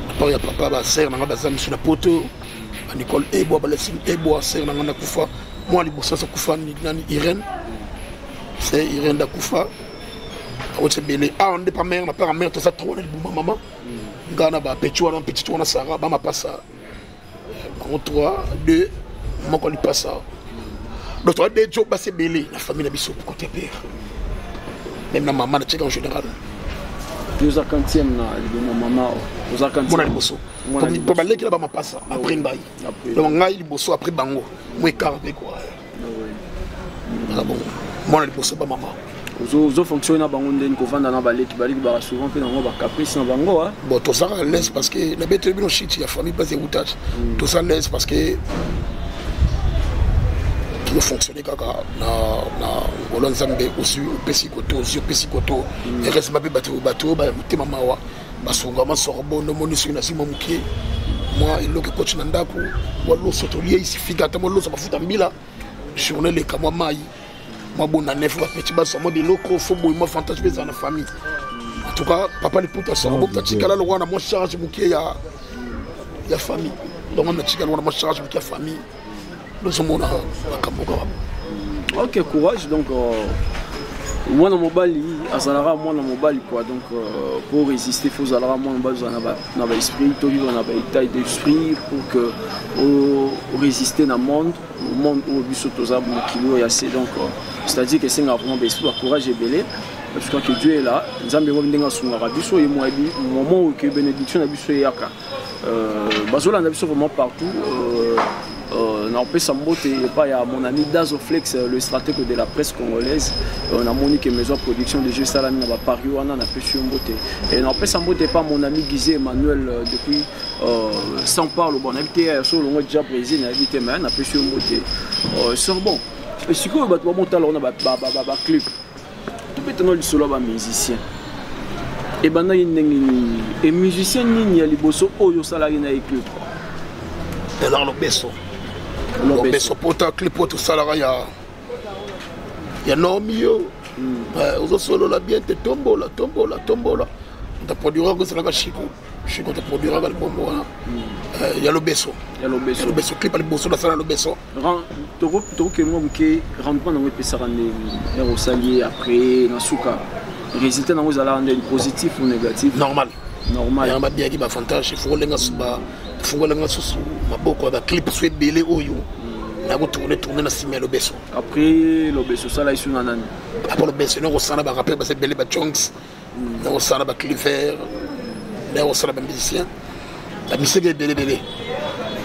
[SPEAKER 4] N'a pas rien papa. Ma sœur, je suis la poteau. Nicole Ebo, Ebo, c'est Nanga Koufa. Moi, les bossons sont Koufa, Irène. C'est Irène Dakoufa. C'est belé. Ah, on n'est pas mère, on n'a pas mère, tout ça, trop, on est bon, maman. Gana, petit, on a petit, on a Sarah, maman passe ça. 3, 2, maman, on lui passe ça. Donc, on a des jobs, c'est belé. La famille n'a pas pour côté père. Même la maman, elle en général.
[SPEAKER 1] Plus à 40e, maman, plus à 40e.
[SPEAKER 4] Mon alibosso. Pour aller qui là-bas, ma passe après une baille. Donc, on a alibosso après bango. Moi, carré quoi. Ah bon. Mon alibosso, pas maman.
[SPEAKER 1] Vous fonctionnez à bango, vous vendez dans la balai qui balai souvent fait dans le caprice dans bango.
[SPEAKER 4] Bon, tout ça laisse parce que la bête est bien shit, il y a famille pas de routage. Tout ça laisse parce que qui fonctionner kaka na Olonzambe aussi au Pesikoto aussi au Pesikoto et reste ma bateau ba tema mawa basonga masorbo no moniso na sima mukie moi il loke coach nandaku walo sotolie ici figata mo loso bafuta mbila journée le kama mai moi bon na neuf ba petit baso mo de loko fo boy mo fantasme dans la famille en tout cas papa le puta so bo tatikala lo wana mo charge mukie ya famille donc on a tikala wana mo charge mukie famille.
[SPEAKER 1] Ok, courage. Donc, moi dans mon bal, Azalara, moi dans mon bal, quoi. Donc, pour résister, il faut Azalara, moi dans mon bal, esprit, tout vivre dans un état d'esprit pour que résister dans le monde où le bus autosable, kilo et assez. Donc, c'est-à-dire que c'est vraiment d'esprit, courage et belé. Parce que Dieu est là, nous avons besoin de son arabiso et moi, au moment où la bénédiction a été yaka. Bazola a vraiment partout. N'empêche Sambote, il y a mon ami Dazoflex, le stratège de la presse congolaise. On a Monique Maison Production de Jeux Salami à Paris, on a pu et n'empêche Sambote pas mon ami Guizé Emmanuel depuis sans parler. Bon, on a habité sur le mois de Brésil, on a habité, mais on a pu c'est bon. Et si on a monté, on a un clip. Maintenant, il y a un musicien. Et ben, il y a un musicien qui a liboso oyo salari na clip.
[SPEAKER 4] Et là, le beso. Le beso pour ta clip pour tout ça là, il y a non mieux. Aux solo la bien te tombo la. On t'a produit que c'est là Chico. Chico t'a produit le bombo là. Il y a le beso. Le beso clip le beso la salle le beso.
[SPEAKER 1] Toko que moi qui rentre pas dans le pesa rendre au salier après dans souka. Résultat dans vous allez positif ou négatif.
[SPEAKER 4] Normal. Il y a un bien qui va fantastique, il faut les suba. Il faut que ce soit un clip soit belé oyo. La tourner dans ciment le beso.
[SPEAKER 1] Après le beso ça là il sur nanani.
[SPEAKER 4] Après le beso nous on va rappeler parce que belé ba chunks. Nous on va cliver. Nous on va musicien. La musique est belé.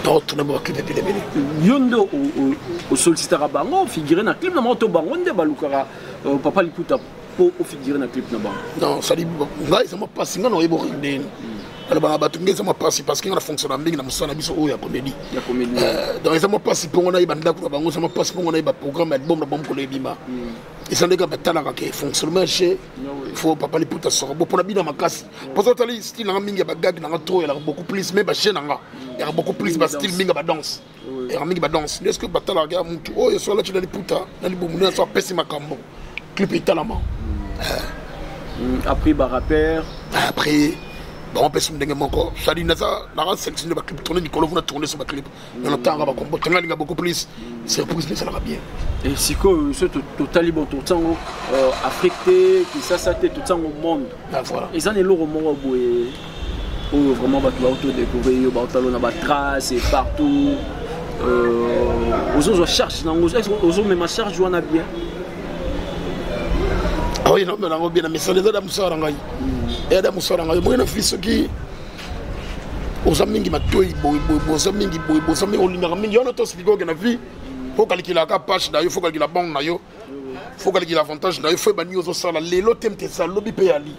[SPEAKER 4] tourner mon clip et puis
[SPEAKER 1] yondo au sollicitera bango figurer na clip na moto bango nde balukara papa liputa po figurer na clip na bango
[SPEAKER 4] non ça dit ngai ça m'a passé ngana oyebo rinde alors bah tu ça m'a passé parce qu'il a fonctionné bien na musana biso o ya comédie donc ça m'a passé pour on a ibanda ko bango ça m'a passé pour on a iba programme album na bombe ko le bima et ça ndeka batala ka fonctionnement chez faut papa liputa sorbo pour na bina makasi parce que tali style na mingi ba gag na trop il a beaucoup plus mais ba chaîne nga il y a beaucoup plus ba style mingi ba danse et mingi ba danse est-ce que batala ga mutu oh so la tu na liputa na libomu na so pesi makambo clip italama
[SPEAKER 1] après ba rappeur
[SPEAKER 4] après bon, on peut se dire encore. Ça dit, la sélection de ma clip, tourner Nicolas, vous tourner sur ma clip. Mais on entend beaucoup plus. C'est plus, mais ça va bien.
[SPEAKER 1] Et si que ce total bon, tout le temps affecté, qui ça tout le temps au monde.
[SPEAKER 4] Voilà.
[SPEAKER 1] Et ça n'est l'eau au monde où vraiment tu vas autour-découvrir, tu vas traces et partout. Aux autres charges, aux autres même charge, on a bien.
[SPEAKER 4] Ah oui, non, mais on a bien, mais ça les a d'amusar. Et à Moussara, moi, je suis qui aux amis qui m'a tué, aux amis qui aux amis, on a tous dit qu'on a vu. Il faut calculer la page, il faut calculer la banque, il faut calculer l'avantage, il faut bannir aux salles. Les lots t'aiment ça, lobby paye ali.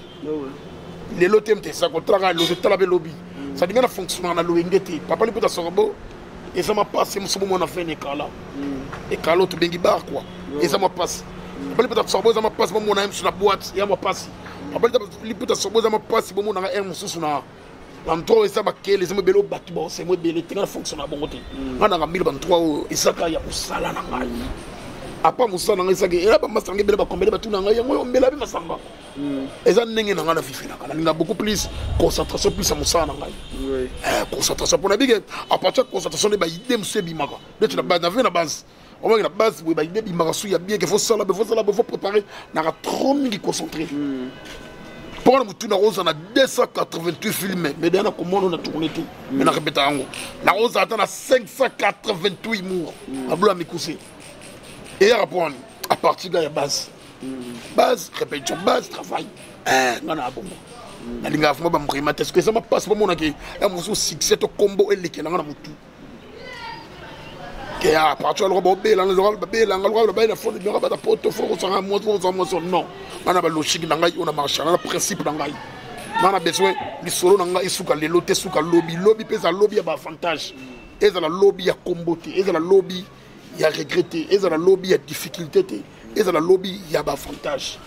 [SPEAKER 4] Les lots t'aiment ça, contre la lobby. Ça dit que la fonction dans l'ONGT. Papa, il peut t'assurer. Et ça m'a passé, ce moment, on a fait un éclat. Et Carlo, tu bengi bar, quoi. Et ça m'a passé. Papa, il peut t'assurer, ça m'a passé, mon ami sur la boîte, et ça m'a passé. Après, il peut t'assurer, ça m'a passé, bon, on a un moussou sur la. L'endroit où ça va les hommes bello battu, c'est moi belé, tu fonctionne à bon côté. On a 1023 et ça, il y a Moussala. Après Moussala, il y a pas Massangé, il y a combien de tout dans la Moussala Massamba. Et ça n'est pas la fifi. Il y a beaucoup plus concentration plus à Moussala. Concentration pour la big. À partir de concentration, il y a des idées, monsieur Bimaka. Là, tu as la base. On va la base, il y a des idées, il y a bien qu'il faut ça, il faut préparer. Il y a trop de concentré. Pour nous, on a 288 films, mais derrière, comment on a tourné tout. Mais on a répété en haut. La rose attend à 588 mots. À Bloua Mikousé. Et à partir de la base. Base, répétition, base, travail. On a un bon mot. La ligne à fond, est-ce que ça m'a passé pour moi qui a un succès au combo et les a tout. Et à partir de la non. On a logique, on a marché, on a principe. On a besoin de solo, on a les lotés, lobby. Lobby pèse à lobby à avantage. Et à la lobby à comboter. Et à la lobby à regretter. Et à la lobby à difficulté. Et à la lobby à avantage.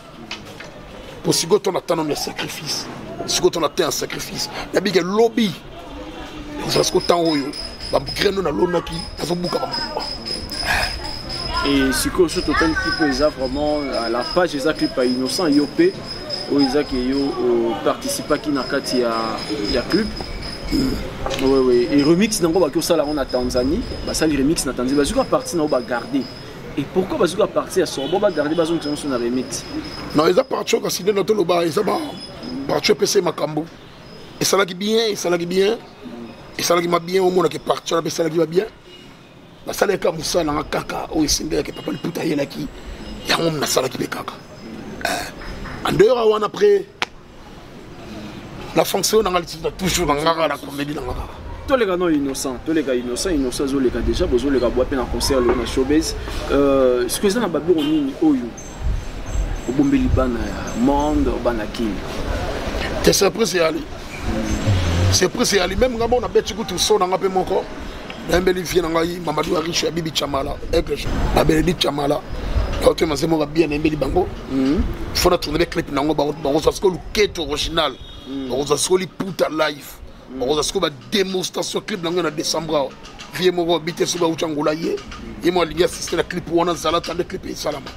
[SPEAKER 4] Pour ce que on attend un sacrifice. Ce que on attend un sacrifice. Il y a un lobby. Vous avez ce que
[SPEAKER 1] et si que ce total clip ils a vraiment la page ils a clip à innocent IOP où ils a qui participe à qui n'a qu'à il y a clip oui et remix dans quoi que ça là on a Tanzanie bah ça les remix na Tanzanie bah jusqu'à partir on va garder et pourquoi bah jusqu'à partir à son bon va garder bah on sur un remix
[SPEAKER 4] non ils a parti quand c'est notre loba ils a parti PC Makambo et ça là qui bien et ça là qui bien et ça là qui m'a bien au monde qui parti là ça là qui va bien. La salle comme ça dans kaka au singa que papa le putaye là qui y a on na salle qui be kaka en dehors on après la fonction dans toujours dans la comédie dans
[SPEAKER 1] tous les gars non innocents tous les gars innocents zo les gars déjà besoin les gars boire peine en concert le na showbiz ce que ça na babi oni oyo obombeli bana monde bana king
[SPEAKER 4] c'est surprise ali c'est surprise ali même ngabo na beti kutu so na ngape moko Mbelifie nangai Mamadou Ariche Bibi Chamala Eklesh Abelidi Chamala Quand ma semo bien Mbeli bango faut na tourner clip nango bango ça ce le quête original bango ça ce li puta live bango ça ce ba démonstration clip nango na décembre vie mo bité so ba uchangola ye et moi liga assister la clip wana zala tande clip et salama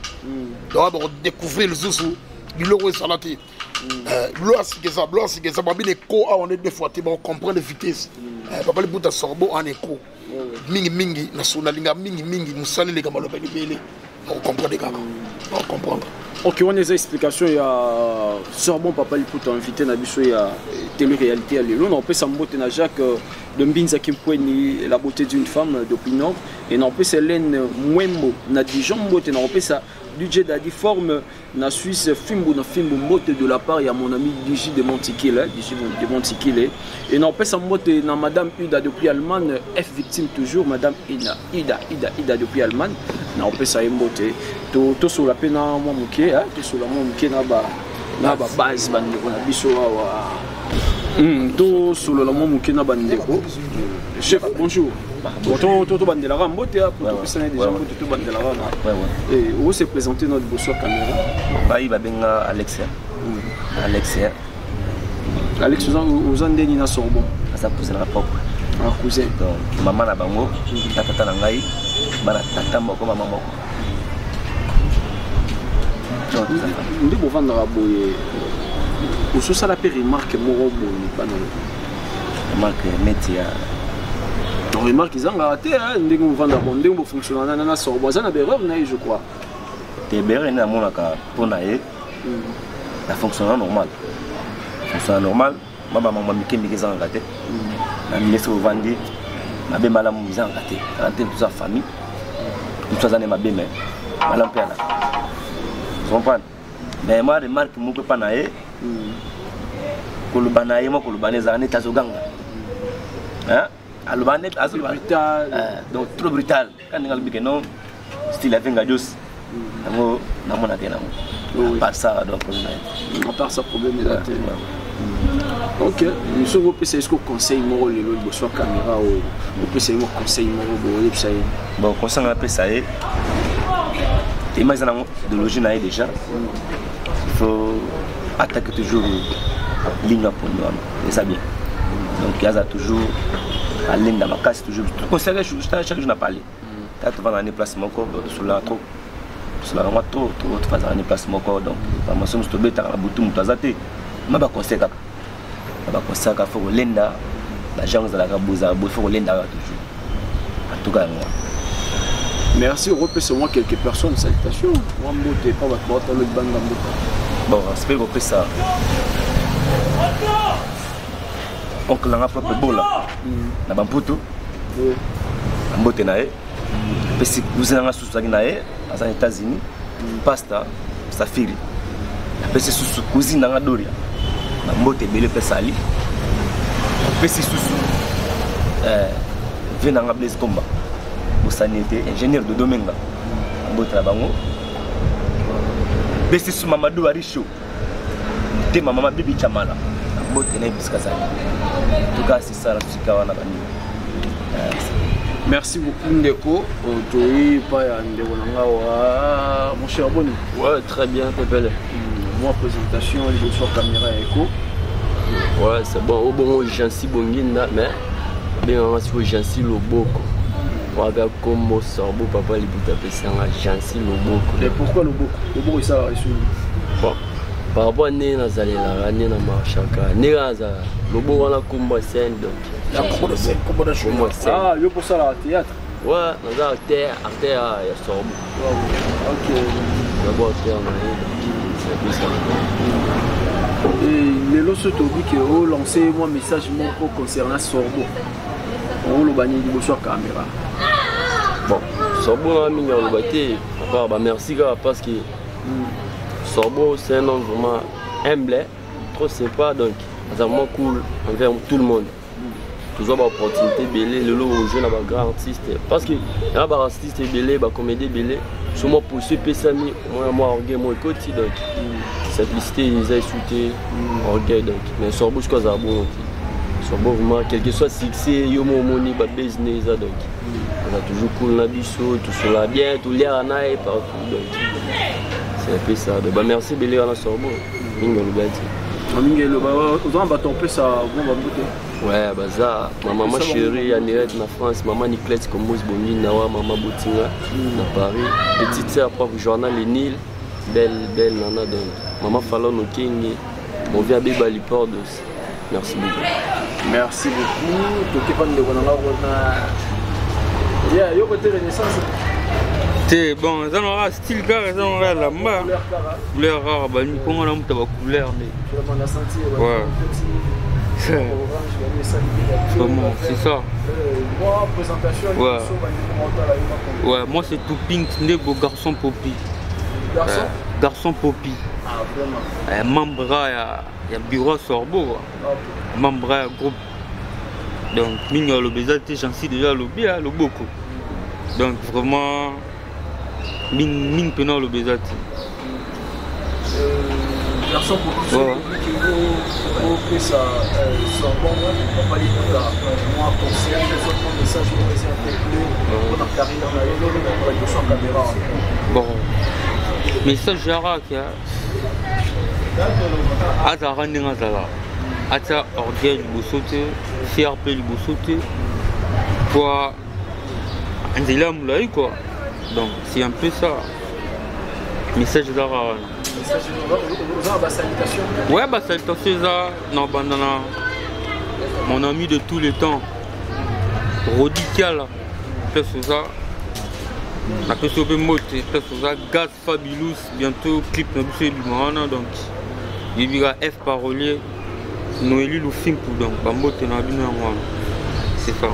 [SPEAKER 4] donc découvrir le zouzou du logo salati blois que ça babine ko on est des fois tu vas comprendre les vitesses papa le buta sorbo en écho mingi nationalinga mingi musali les gamalo ba libélé on comprend des gars on comprend.
[SPEAKER 1] OK, on a des explications il y a Sorbon papa il peut inviter na biso ya télé-réalité à Lyon on peut s'emboter na Jacques de Mbinza qui poigne la beauté d'une femme d'opinion et on peut Hélène Mwembo na Dijon mbote on peut ça DJ Daddy forme na Suisse Fimbo na Fimbo Mote de la part, il y a mon ami DJ de Montikile, DJ de Montikile. Et non, pas Mote na Madame Ida depuis Allemagne, F victime toujours, Madame Ida depuis Allemagne. Non, pas ça Mote. To sur la peine na moi muké, to sur la moi muké na ba base bande na biso wa. To sur la moi muké na bande ko. Chef, bonjour. Toto Bandela Rambote, pour que ça n'ait déjà Toto Bandela Ram. Et où s'est présenté notre beau caméra?
[SPEAKER 7] Il va bien Alexia. Alexia.
[SPEAKER 1] Alex, vous en donnez une Sorbonne.
[SPEAKER 7] Ça cousin la propre.
[SPEAKER 1] Un cousin.
[SPEAKER 7] Donc, maman la bango, tata nangai, bana tata moko maman moko.
[SPEAKER 1] Ndi bo vendre la boye. Ou ça la remarque moro boye pas non.
[SPEAKER 7] Remarque métier.
[SPEAKER 1] On remarque qu'ils ont raté, dès qu'on vend d'abord, dès qu'on fonctionne, on a Sorbonne, ça n'a pas erreur, je crois.
[SPEAKER 7] T'es bien, on a mon accord pour naïe. Ça fonctionne normal. Fonctionne normal. Maman m'a mis qu'ils ont raté. Ma mère s'est vendue. Ma belle madame m'a raté. Raté toute sa famille. Toute sa année ma belle mère. Madame Père. Vous comprenez? Mais moi remarque que mon copain naïe. Que le banaïe, moi que le banaïe, ça n'est pas au gang. Hein? Donc trop brutal. Quand on a le non, style avec Gadios, on a à part ça, donc
[SPEAKER 1] à part ça, problème est là. Ok, nous sommes au PC, est-ce que conseil moral le lot de caméra ou au PC conseil moral ça
[SPEAKER 7] bon, conseil on appelle ça y est. Imagine de loger déjà. Il faut attaquer toujours ligne pour nous, et ça bien. Donc il y a toujours à l'île de ma casse toujours. Chaque jour, je n'ai pas parlé. Tu vas dans les places mon corps, sur la trop. Sur la rama trop, tu vas dans les places mon corps. Donc, la maçon, je te mets dans la boutique, tu vas zater. Je vais conseiller. Je vais conseiller qu'il faut que l'Inde, l'agence de la Rabouza, il faut que l'Inde toujours. En tout cas, moi.
[SPEAKER 1] Merci, Europe, c'est moi quelques personnes. Salutations. Moi, je ne sais pas votre le bande.
[SPEAKER 7] Bon, j'espère que ça. Donc on a propre beau là, na bamputo, mbote nae, pesi cousine na susu nae, aux États-Unis, pasta, safiri, pesi susu cousine na doria, na mbote bele pesali, pesi susu, vient na Blaise Comba, sanité, ingénieur de Domenga, mbote la bango, pesi susu Mamadou Aricho, te maman bibi chamala. En tout cas, c'est ça la musique.
[SPEAKER 1] Merci beaucoup, Ndeko. Mon cher Boni.
[SPEAKER 6] Ouais, très bien, Pépele.
[SPEAKER 1] Moi, présentation, les soir caméra écho.
[SPEAKER 6] Ouais, c'est bon. Au bon, j'en Bongina, mais bien, on va se Jansi Loboko. On va comme Sorbo, papa, les bouts à ça, Jansi Loboko.
[SPEAKER 1] Et pourquoi Loboko? Loboko, ça va
[SPEAKER 6] bon. Par rapport à Néna Zalela, à Néna Marchaka, Néna Zalela, le beau on a combat scène donc.
[SPEAKER 4] La combat de scène.
[SPEAKER 1] Ah, il y a pour ça là, théâtre.
[SPEAKER 6] Ouais, on a artère, il y a Sorbo.
[SPEAKER 1] Ok.
[SPEAKER 6] D'abord artère, c'est un peu ça.
[SPEAKER 1] Et les lots qui ont lancé un message concernant Sorbo. On l'a banni du bonsoir caméra.
[SPEAKER 6] Bon, Sorbo on a mis en le bâti. Merci parce que. Sorbo, c'est un homme vraiment humble, trop sympa, donc c'est vraiment cool envers tout le monde. Toujours une opportunité belé, le lot aux jeunes, un grand artiste. Parce que y a des artistes belé, des comédiens belé, sur moi pour ce pesami, moi orgueil, moi côté donc simplicité, ils ont sauté, orgueil donc. Mais Sorbo, je crois que c'est bon. Sorbo vraiment, quel que soit succès, yo mon money, business donc. On a toujours cool na biso, tout cela bien, tout l'air en aille partout donc. C'est un peu ça. Merci Bélé à la Sorbo. Mingo le bâti.
[SPEAKER 1] Mingo le bâti. Vous avez un peu ça.
[SPEAKER 6] Ouais, bah ça. Ma maman chérie, en Irède, en France. Maman Niclette, comme moi, Bongi, Nawa, maman Boutinga, à Paris. Petite sœur, prof journal Les Nil. Belle, nana. Donc, maman Fallon au King. On vient à Bébali Pordos. Merci beaucoup.
[SPEAKER 1] Merci beaucoup. Tout est pas de yeah, yo côté Renaissance.
[SPEAKER 8] C'est bon, ça aura style car ça aura la main. Couleur rare, bah nous comment on a mis ta couleur mais. Ouais. Comment c'est ça.
[SPEAKER 1] Moi présentation.
[SPEAKER 8] Ouais. Ouais, moi c'est tout pink, né beau garçon popi. Garçon Popi.
[SPEAKER 1] Ah, vraiment.
[SPEAKER 8] Membre il y a bureau à Sorbo. Membre groupe. Donc, Mignon l'obésité, j'en suis déjà lobby, le beaucoup. Donc, vraiment, Ming Pénal l'obésité.
[SPEAKER 1] Garçon Popi, qui vaut ça Sorbonne, on va dire que moi, conseil, les autres messages, je vais essayer de faire la carrière dans la caméra.
[SPEAKER 8] Bon, message Jara qui a. Azara Ningazala. Ata orgueil du sauter, fier peu du sauter. Quoi. Andela Moulay quoi. Donc c'est un peu ça. Message Zara. Ouais, bah salutation ça. Non, bandana. Mon ami de tous les temps. Radical. Plus ça. La question de mot, plus ça. Gaz Fabulous. Bientôt clip de Bumana. Donc il y a F parolier. Noélie le film pour donc Bambo c'est ça.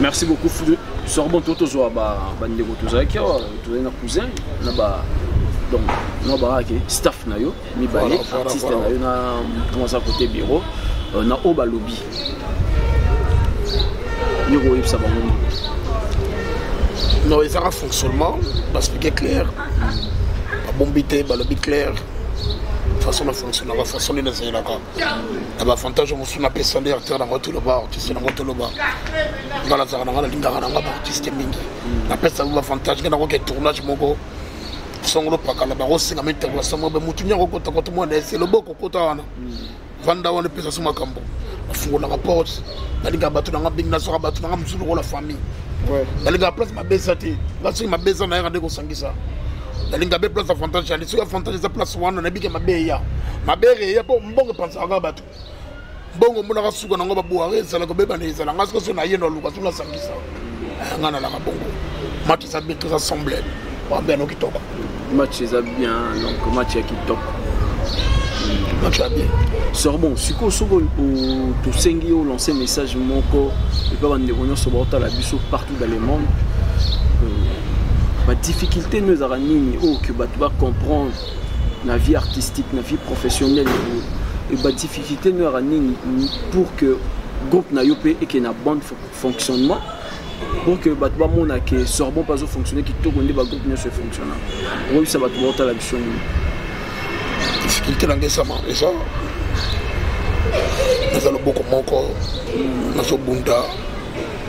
[SPEAKER 1] Merci beaucoup Foudou. Sorbonne toto zo ba ndeko tozaki wa tozali cousin na ba donc na ba ke staff na yo mi ba artiste na yo na commencer côté bureau na oba lobby. Ni ko yipsa ba mo.
[SPEAKER 4] Non, ils ont un fonctionnement parce que clair. Ba bombité ba lobby clair. Façon de fonctionner, la façon de les là. L'avantage, on se fait ça derrière dans le retour bar, tu sais dans le retour bar. Dans la zone, dans la ligne dans artiste mingi. La peste a l'avantage que dans le tournage mogo. Son le pack à la barre, c'est la météo, ça m'a moutuné au côté de moi, c'est le beau côté. Vanda on le pèse sur ma cambo. La foule la rapport, la ligue a battu dans la big nation, a battu dans la famille. La ligue a place ma baissée, là c'est ma baisse en air de Gosangisa. La ligne a place avantage, elle est avantage de place one, on a bien ma béya. Ma béya, bon, pense à Gabatou. Bon, on a su qu'on a boire, c'est la bébé, c'est la race que son aïe dans le Lucas, la Sangisa. On a la bongo. Match a bien tout assemblé. On a bien au Kitoko.
[SPEAKER 1] Match est bien, donc match est Kitoko.
[SPEAKER 4] Match est bien.
[SPEAKER 1] Sorbonne, si vous avez lancé un message, et pas de sur la biso partout dans le monde. La difficulté nous a ramené que tu vas comprendre la vie artistique, la vie professionnelle. Et la difficulté nous a ramené pour que le groupe n'ait et qu'il y ait un bon fonctionnement. Pour que tu vas que Sorbonne pas fonctionner, que tout le groupe ne soit fonctionnant. Oui, ça va te voir la vision.
[SPEAKER 4] Difficulté dans les samans, et ça, nous allons beaucoup encore, nous sommes bunda,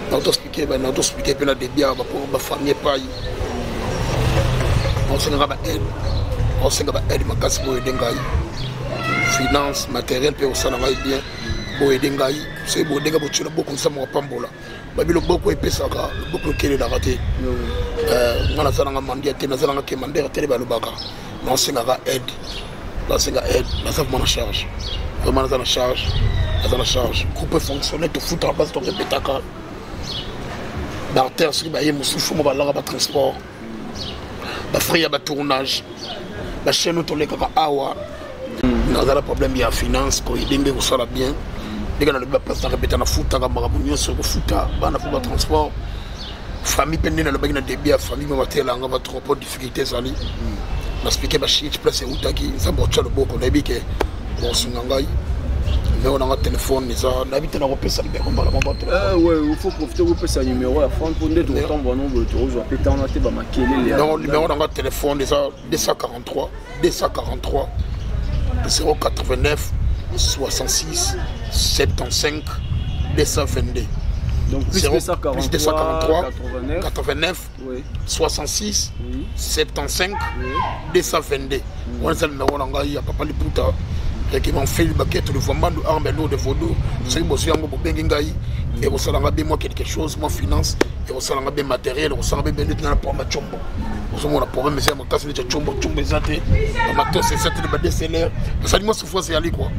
[SPEAKER 4] nous avons expliqué, puis la débit pour ma famille paille. On s'en va aide, on s'en va aide, ma casse pour aider Ngaï. Finance, matériel, puis on s'en va bien pour aider Ngaï. C'est bon, des gars, tu as beaucoup de ça, mon pambola. Mais le beaucoup épais, ça, le beaucoup qui est raté. On a ça dans la mandia, on a ça dans la mandé, on a le baga. On s'en va aide. Là, c'est la aide, là, ça va en charge. Vraiment, là, ça en charge. Là, ça en charge. Groupe fonctionner, tu fous à la base, tu répètes à cas. L'artère, c'est qu'il y a un souffle, on va là, transport. La frère, le tournage. La chaîne, on est à Awa. Nous avons un problème, il y a la finance, quand il y a ça bien. Les gars, on a place à répéter à la foot, à la sur le foot, à la transport. Famille, pendant le bain de débit, la famille, on va trop de difficultés. On a expliqué que je place où tu as le beau qu'on a dit que on a un téléphone, on a habité dans le pays.
[SPEAKER 1] Oui, il faut profiter de ce numéro. La France, pour nous,
[SPEAKER 4] le numéro dans le téléphone, 243 089 66 75 222.
[SPEAKER 1] Donc plus 243
[SPEAKER 4] 89 66 75 222. On a le numéro dans le papa de Pouta. Qui m'ont fait le baquet de Vamban, de Arme, de Vaudou. C'est que je suis et vous savez bien quelque chose, moi finance, et vous savez bien matériel, vous savez bien le pour ma chombo. Vous savez, on a problème, mais c'est mon cas, c'est le chombo, zate. Ma tour, c'est ça, le BDCLR. Vous savez, moi, souffrance, c'est aller quoi.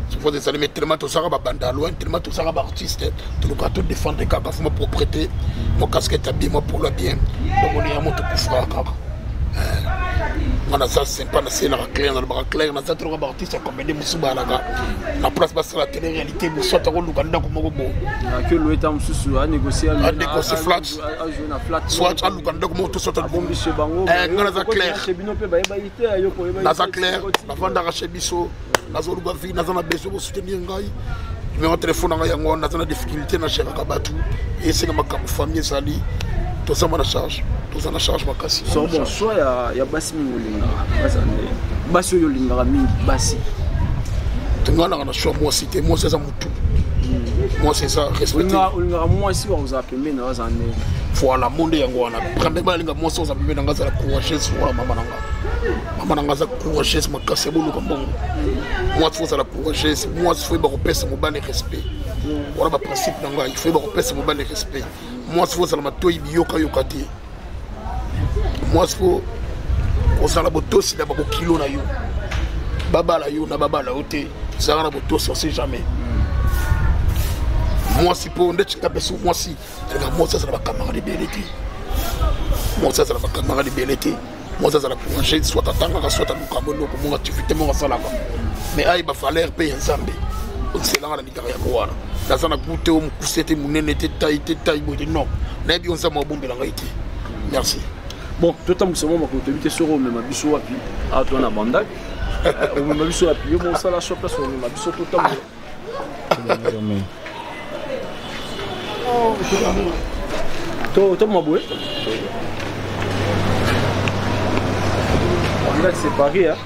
[SPEAKER 4] Souffrance, c'est aller, mais tellement tout ça, banda loin, tellement tout ça, artiste. Tout le cas, tout défendre les cas, pour ma propriété, mon casquette habillé, moi pour le bien. Donc, on est à mon tout pour frère. On a ça sympa, on a ça clair, on a clair, on a ça trop artiste comme des musuba là. La place passe la télé-réalité, vous sortez au Luganda comme au Bobo.
[SPEAKER 1] Que le état sous à négocier
[SPEAKER 4] à négocier flat. Soit à Luganda comme tout sorte au Bobo. On a ça clair. On a ça clair. La fin d'arracher biso, la zone où vie, on a besoin de soutenir Ngaï. Mais mon téléphone a des difficultés à gérer Kabatu. Et c'est ma famille Sali. Tout ça on a charge. Tout ça on a charge ma casse.
[SPEAKER 1] So bon, soit il y a Bassi Mingolinga. Bassi Yolinga mingi Bassi.
[SPEAKER 4] Tu vois là on a choix moi cité moi c'est ça mutu. Moi c'est ça respecter.
[SPEAKER 1] Olinga moi ici on vous appelle mais na zane.
[SPEAKER 4] Voilà monde yango wana. Premièrement linga moi ça vous appelle nanga za courageuse sur mama nanga. Mama nanga za courageuse ma casse bolo comme bon. Moi il faut ça la courageuse. Moi il faut ba repère mon ban de respect. Voilà ma principe nanga, il faut ba repère mon ban de respect. Moi il faut ça la toi yoka yokati. Moi il faut on s'en a boto si d'abord kilo na yo. Baba la yo na baba la oté. Ça na boto on sait jamais. Moi si pour ndetch kabesu moi si moi ça va camarade de belleté. Moi ça va camarade de belleté. Moi ça va courager soit attendre soit à lukamono comme activité mon ça là. Mais il va falloir payer ensemble. C'est là la littéraire quoi. Dans ça na goûté au coussete munene taille non. Na bi on ça mo bombe la ngaiti. Merci.
[SPEAKER 1] Bon, tout le temps, c'est moi qui te sur le même biso wapi. Ah, toi, on a bandak. Au même biso wapi. Yo, mon ça la chope là sur le même biso tout le temps. Toi, moi, boué. Bandak, c'est Paris, hein.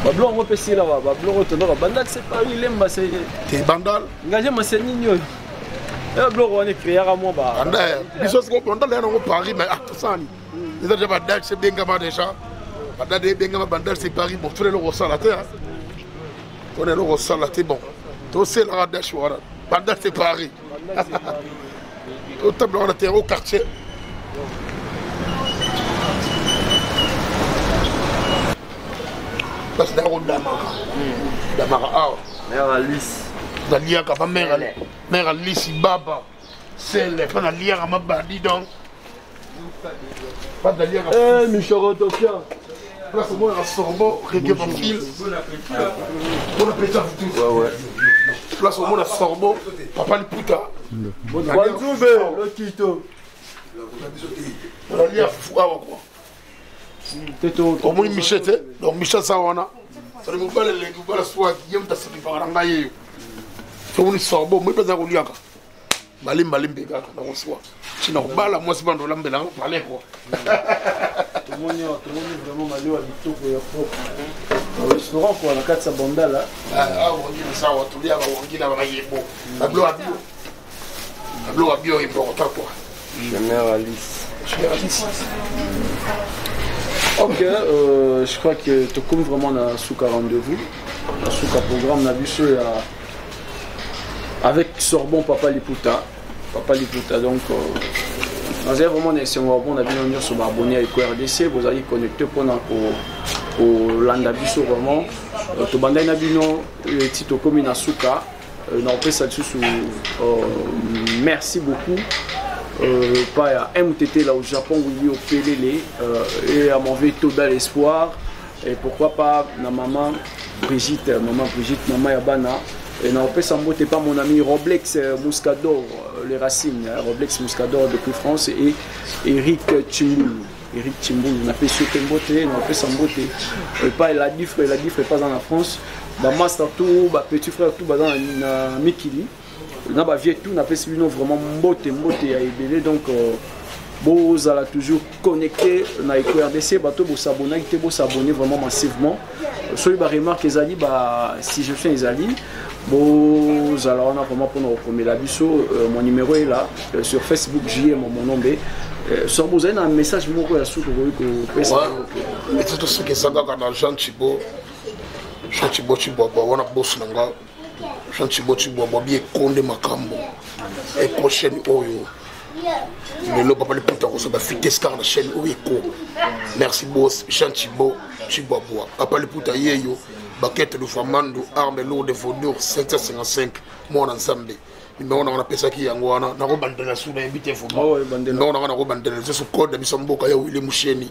[SPEAKER 1] Bablo, on repère ici là-bas. Bablo, on bandak, c'est Paris. Il aime, c'est.
[SPEAKER 4] T'es bandal.
[SPEAKER 1] Engagé, moi, c'est Nignon. On est créé à moi.
[SPEAKER 4] Paris, mais ça, c'est bien déjà. Bandal, c'est Paris. Bon, tu es le ressent la terre. On est le ressent la terre. Bon, tu sais, la Dash, Bandal, c'est Paris. Au tableau, on a terre au quartier. Parce que c'est Damara.
[SPEAKER 6] Mère Alice.
[SPEAKER 4] Dalia kaba mère Alice Baba c'est le pas Dalia ma bandi donc pas Dalia
[SPEAKER 1] Michel Rotopia
[SPEAKER 4] place moi à Sorbo reggae mon fil bon appétit à vous tous ouais place moi à Sorbo papa le puta
[SPEAKER 1] Bonjour le Tito
[SPEAKER 4] Dalia quoi Teto au moins Michel donc Michel Sawana ça me parle les gars soit qui aime ta série par rangaye on sort bon mais pas à Goliath balim bega dans le soir sinon bala moi c'est bando lambela parler quoi
[SPEAKER 1] tout le monde vraiment malheureux à tout pour propre au restaurant quoi la carte sabanda là
[SPEAKER 4] on dit ça on tout dire on dit là yebo la bloa bio important quoi
[SPEAKER 6] Mère Alice.
[SPEAKER 1] Ok, je crois que tu comme vraiment dans sous rendez-vous dans sous programme na biso ya avec Sorbon Papa Liputa donc nous avons vraiment des on a bien sur abonné avec RDC vous allez connecter pour landa biso vraiment to bandai na bino tito comme na suka na pesa sous merci beaucoup pas à MTT là au Japon oui au Pelele et à mon veto l'espoir et pourquoi pas na maman Brigitte maman Yabana. Et non, ça ne pas mon ami Roblex Mouscador, les racines, Roblex Mouscador depuis France et Eric Chimboul. On a fait ce beauté, on a fait sa beauté. Pas la diffre pas dans la France. Master tout, petit frère tout dans Mikili. On a vieux tout, on a fait vraiment beauté à EBD donc. Vous allez toujours connecter na RDC, vous s'abonner vraiment massivement. Sur les remarques, si je fais les alliés, vous allez vraiment pour nous premier la biso. Mon numéro est là sur Facebook, JM mon nom. Sur vous avez un message moi à sous que
[SPEAKER 4] et tout ce qui est ça dans Jean Chibo on a boss nanga Jean Chibo bien condé makambo et prochaine oyo. Mais le papa le putain on se bat vitesse car la chaîne Oeko. Merci boss Chantibo Chiboboa. Papa le putain yeyo Baquette de Famando, armes lourdes de Vaudor, 555, moi en ensemble. Mais on a appelé ça qui est en Wana, on a bandé sous l'invité Foma. Non, on a bandé ce code de Bissamboka, William Moucheni,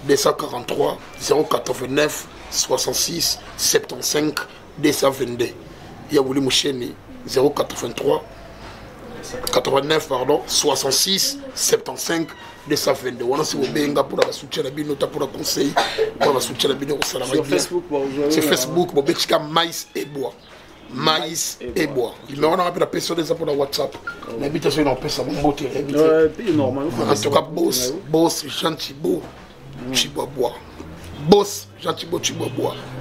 [SPEAKER 4] 243 089 66 75 222. Il y a William Moucheni, 083 89 pardon 66 75 222. On a si vous benga pour la soutien la bino pour le conseil pour la soutien la bino
[SPEAKER 1] sur Facebook.
[SPEAKER 4] C'est Facebook, bon bechika maïs et bois. Maïs et bois. Il me on a rappelé la personne des pour la WhatsApp. L'habitation est en paix, ça va monter. En tout cas, boss, gentil beau, Chibois. Boss, gentil beau, Chibois.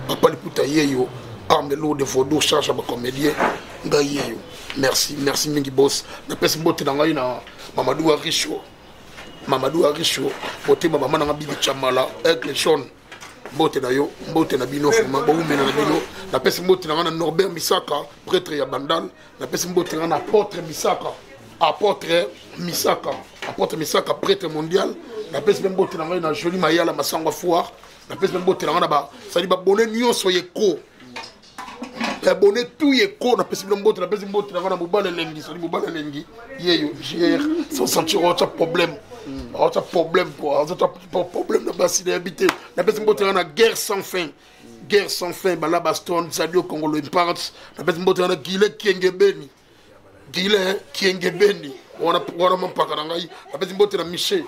[SPEAKER 4] Papa le putain yo, arme lourde de Vaudor, charge à ma comédien, gaïeyo. Merci, merci Mingi Boss. La personne botte dans la Mamadou Aricho. Mamadou Aricho, botte ma maman dans la Bibi Chamala, avec les jaunes. Botte na yo, botte na bino, fuma, boumé na bino. La personne botte dans la Norbert Misaka, prêtre Yabandal. La personne botte dans la apôtre Misaka. Apôtre Misaka, prêtre mondial. La personne botte dans la jolie Mayala Massangwa Foire. La personne botte dans la ça dit bonne nuit soyez co. Abonné tout est con, on a pas si bon, on a pas si bon, on a mobile lengi, so mobile lengi. Yeyo, gère, sans sentir aucun problème. Aucun problème quoi, aucun problème de base d'habiter. On a pas si bon, on a guerre sans fin. Guerre sans fin, bala baston, Sadio Congolo Imparts. On a pas si bon, on a Guilé Kiengebeni. Guilé Kiengebeni. On a mon pakarangai. On a pas si bon, on a Michel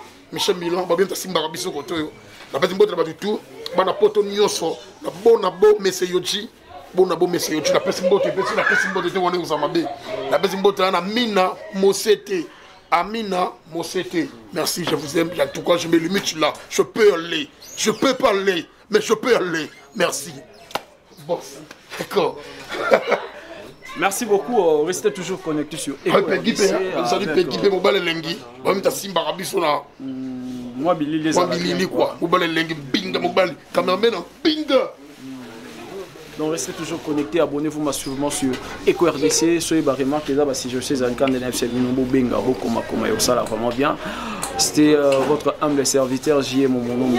[SPEAKER 4] Milan, on a bien ta simba rabiso kotoyo. On a pas si bon, on a tout. On a poto nyoso, on a bon, monsieur Yoji. Bon, monsieur, tu n'as pas si beau, tu n'as pas si beau, tu n'as pas si beau, tu n'as Amina Mossete. Amina Mossete. Merci, je vous aime. En tout cas, je me limite là. Je peux aller. Je peux pas aller, mais je peux aller. Merci. Bon, d'accord.
[SPEAKER 1] Merci beaucoup. Restez toujours connectés sur EcoRDC.
[SPEAKER 4] Salut, Peggy, Mobile Lengi. Moi, je suis Simba
[SPEAKER 1] Moi, Billy, les
[SPEAKER 4] amis. Quoi. Mobile Lengi, binga, mobile. Cameraman, binga.
[SPEAKER 1] Donc restez toujours connectés, abonnez-vous massivement sur EcoRDC. Soyez barrément que là, si je sais, Alcan de NFC, Benga, ça là vraiment bien. C'était votre humble serviteur, J.M. mon nom.